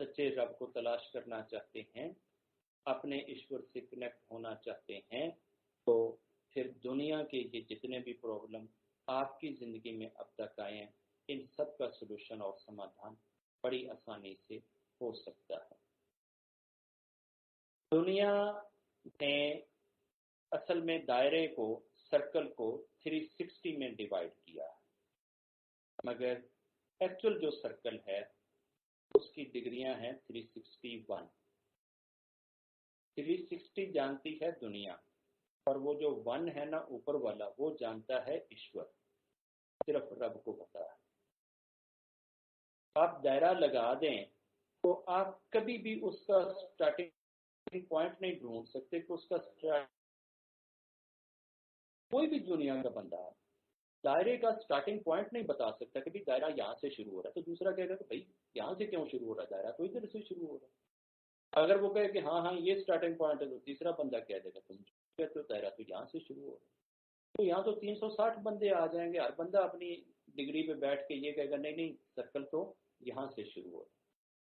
سچے رب کو تلاش کرنا چاہتے ہیں، اپنے ایشور سے کنیکٹ ہونا چاہتے ہیں، تو پھر دنیا کے یہ جتنے بھی پرابلم آپ کی زندگی میں اب تک آئے ہیں، ان سب کا سلوشن اور سمادھان بڑی آسانی سے ہو سکتا ہے. دنیا نے اصل میں دائرے کو، سرکل کو 360 میں ڈیوائیڈ کیا ہے، مگر ایکچوئل جو سرکل ہے اس کی ڈگریاں ہیں 361. 360 جانتی ہے دنیا، اور وہ جو 1 ہے نا اوپر والا، وہ جانتا ہے ایشور، صرف رب کو پتا ہے. آپ دائرہ لگا دیں تو آپ کبھی بھی اس کا سٹارٹنگ پوائنٹ نہیں ڈھونڈ سکتے کہ اس کا کوئی بھی دنیا کا بندہ دائرے کا سٹارٹنگ پوائنٹ نہیں بتا سکتا کہ دائرہ یہاں سے شروع ہو رہا ہے. تو دوسرا کہے گا کہ بھائی یہاں سے کیوں شروع ہو رہا ہے دائرہ، تو ادھر سے شروع ہو رہا ہے. اگر وہ کہے کہ ہاں یہ سٹارٹنگ پوائنٹ ہے، تو تیسرا بندہ کہہ دے گا تم کہتے ہو دائرہ تو یہاں سے شروع ہو رہا ہے. تو یہاں تو 360 بندے آ جائیں گے، ہر بندہ اپنی ڈگری پہ بیٹھ کے یہ کہے گا نہیں سرکل تو یہاں سے شروع ہو رہا ہے.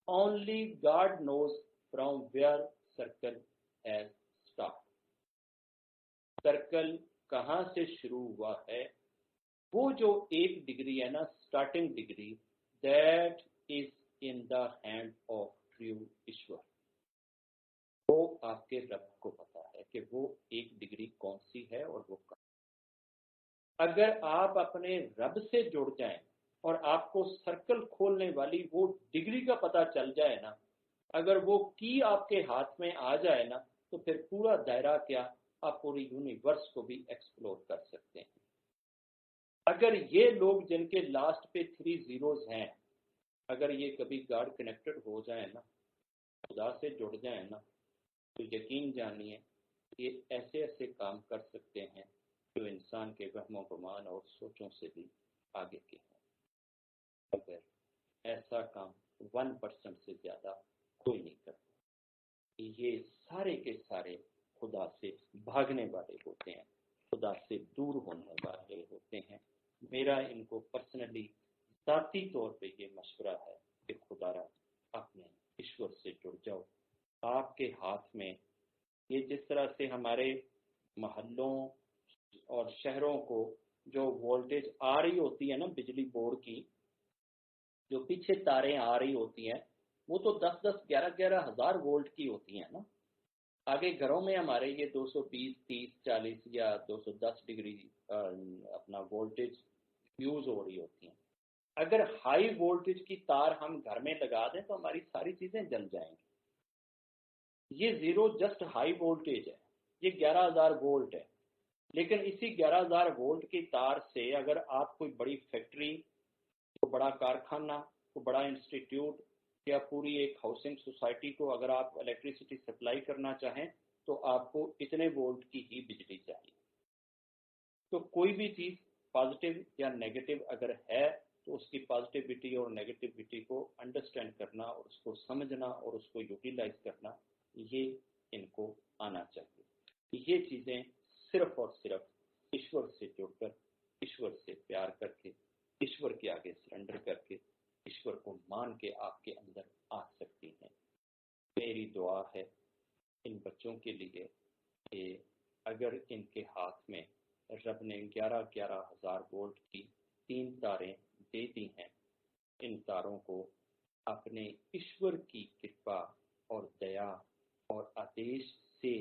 Only God knows from where circle has start. Circle کہاں سے شروع ہوا ہے، وہ جو ایک ڈگری ہے نا، starting degree, that is in the hand of true Ishwar. وہ آپ کے رب کو پتا ہے کہ وہ ایک ڈگری کون سی ہے اور وہ کہاں. اگر آپ اپنے رب سے جڑ جائیں اور آپ کو سرکل کھولنے والی وہ ڈگری کا پتہ چل جائے نا، اگر وہ کی آپ کے ہاتھ میں آ جائے نا، تو پھر پورا دائرہ کیا، آپ پوری یونیورس کو بھی ایکسپلور کر سکتے ہیں. اگر یہ لوگ جن کے لاسٹ پہ 3 زیروز ہیں، اگر یہ کبھی گاڈ کنیکٹڈ ہو جائیں نا، خدا سے جڑ جائیں نا، تو یقین جانیے یہ ایسے ایسے کام کر سکتے ہیں جو انسان کے وہم و گمان اور سوچوں سے بھی آگے کے ہیں. مگر ایسا کام 1% سے زیادہ کوئی نہیں کرتا. یہ سارے کے سارے خدا سے بھاگنے والے ہوتے ہیں، خدا سے دور ہونے والے ہوتے ہیں. میرا ان کو پرسنلی ذاتی طور پہ یہ مشورہ ہے کہ خدا را اپنے ایشور سے جڑ جاؤ. آپ کے ہاتھ میں یہ جس طرح سے ہمارے محلوں اور شہروں کو جو وولٹیج آ رہی ہوتی ہے نا بجلی بورڈ کی، جو پیچھے تاریں آ رہی ہوتی ہیں وہ تو 10,000 11,000 وولٹ کی ہوتی ہیں نا. آگے گھروں میں ہمارے یہ 220 30 40 یا 210 ڈگری اپنا وولٹیج یوز ہو رہی ہوتی ہیں. اگر ہائی وولٹیج کی تار ہم گھر میں لگا دیں تو ہماری ساری چیزیں جل جائیں گی. یہ زیرو جسٹ ہائی وولٹیج ہے، یہ 11,000 وولٹ ہے. لیکن اسی 11,000 وولٹ کی تار سے اگر آپ کوئی بڑی فیکٹری، کوئی بڑا کارخانہ، کوئی بڑا انسٹیٹیوٹ یا پوری ایک ہاؤسنگ سوسائٹی کو اگر آپ الیکٹریسٹی سپلائی کرنا چاہیں تو آپ کو اتنے وولٹ کی ہی بجلی چاہیے. تو کوئی بھی چیز پازیٹیو یا نیگیٹو اگر ہے تو اس کی پازیٹیوٹی اور نیگیٹیوٹی کو انڈرسٹینڈ کرنا اور اس کو سمجھنا اور اس کو یوٹیلائز کرنا، یہ ان کو آنا چاہیے. یہ چیزیں صرف اور صرف ایشور سے جڑ کر، ایشور سے پیار کر کے، ایشور کے آگے سرنڈر کر کے، ایشور کو مان کے آپ کے اندر آ سکتی ہیں. میری دعا ہے ان بچوں کے لیے کہ اگر ان کے ہاتھ میں رب نے 11,000 وولٹ کی 3 تاریں دے دی ہیں، ان تاروں کو اپنے ایشور کی کرپا اور دیا اور آدیش سے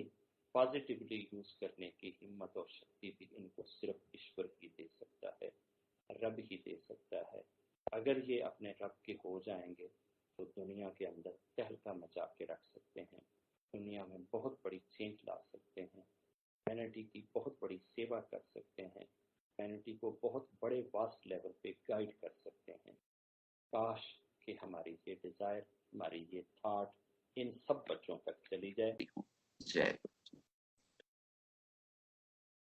پازیٹیولی یوز کرنے کی ہمت اور شکتی بھی ان کو صرف ایشور ہی دے سکتا ہے، رب ہی دے سکتا ہے. اگر یہ اپنے رب کے ہو جائیں گے تو دنیا کے اندر تہلکہ مچا کے رکھ سکتے ہیں، دنیا میں بہت بڑی چینج لا سکتے ہیں، ہیومینٹی کی بہت بڑی سیوا کر سکتے ہیں، ہیومینٹی کو بہت بڑے واسٹ لیول پہ گائیڈ کر سکتے ہیں. کاش کہ ہماری یہ ڈیزائر، ہماری یہ تھاٹ ان سب بچوں تک چلی جائے. جائے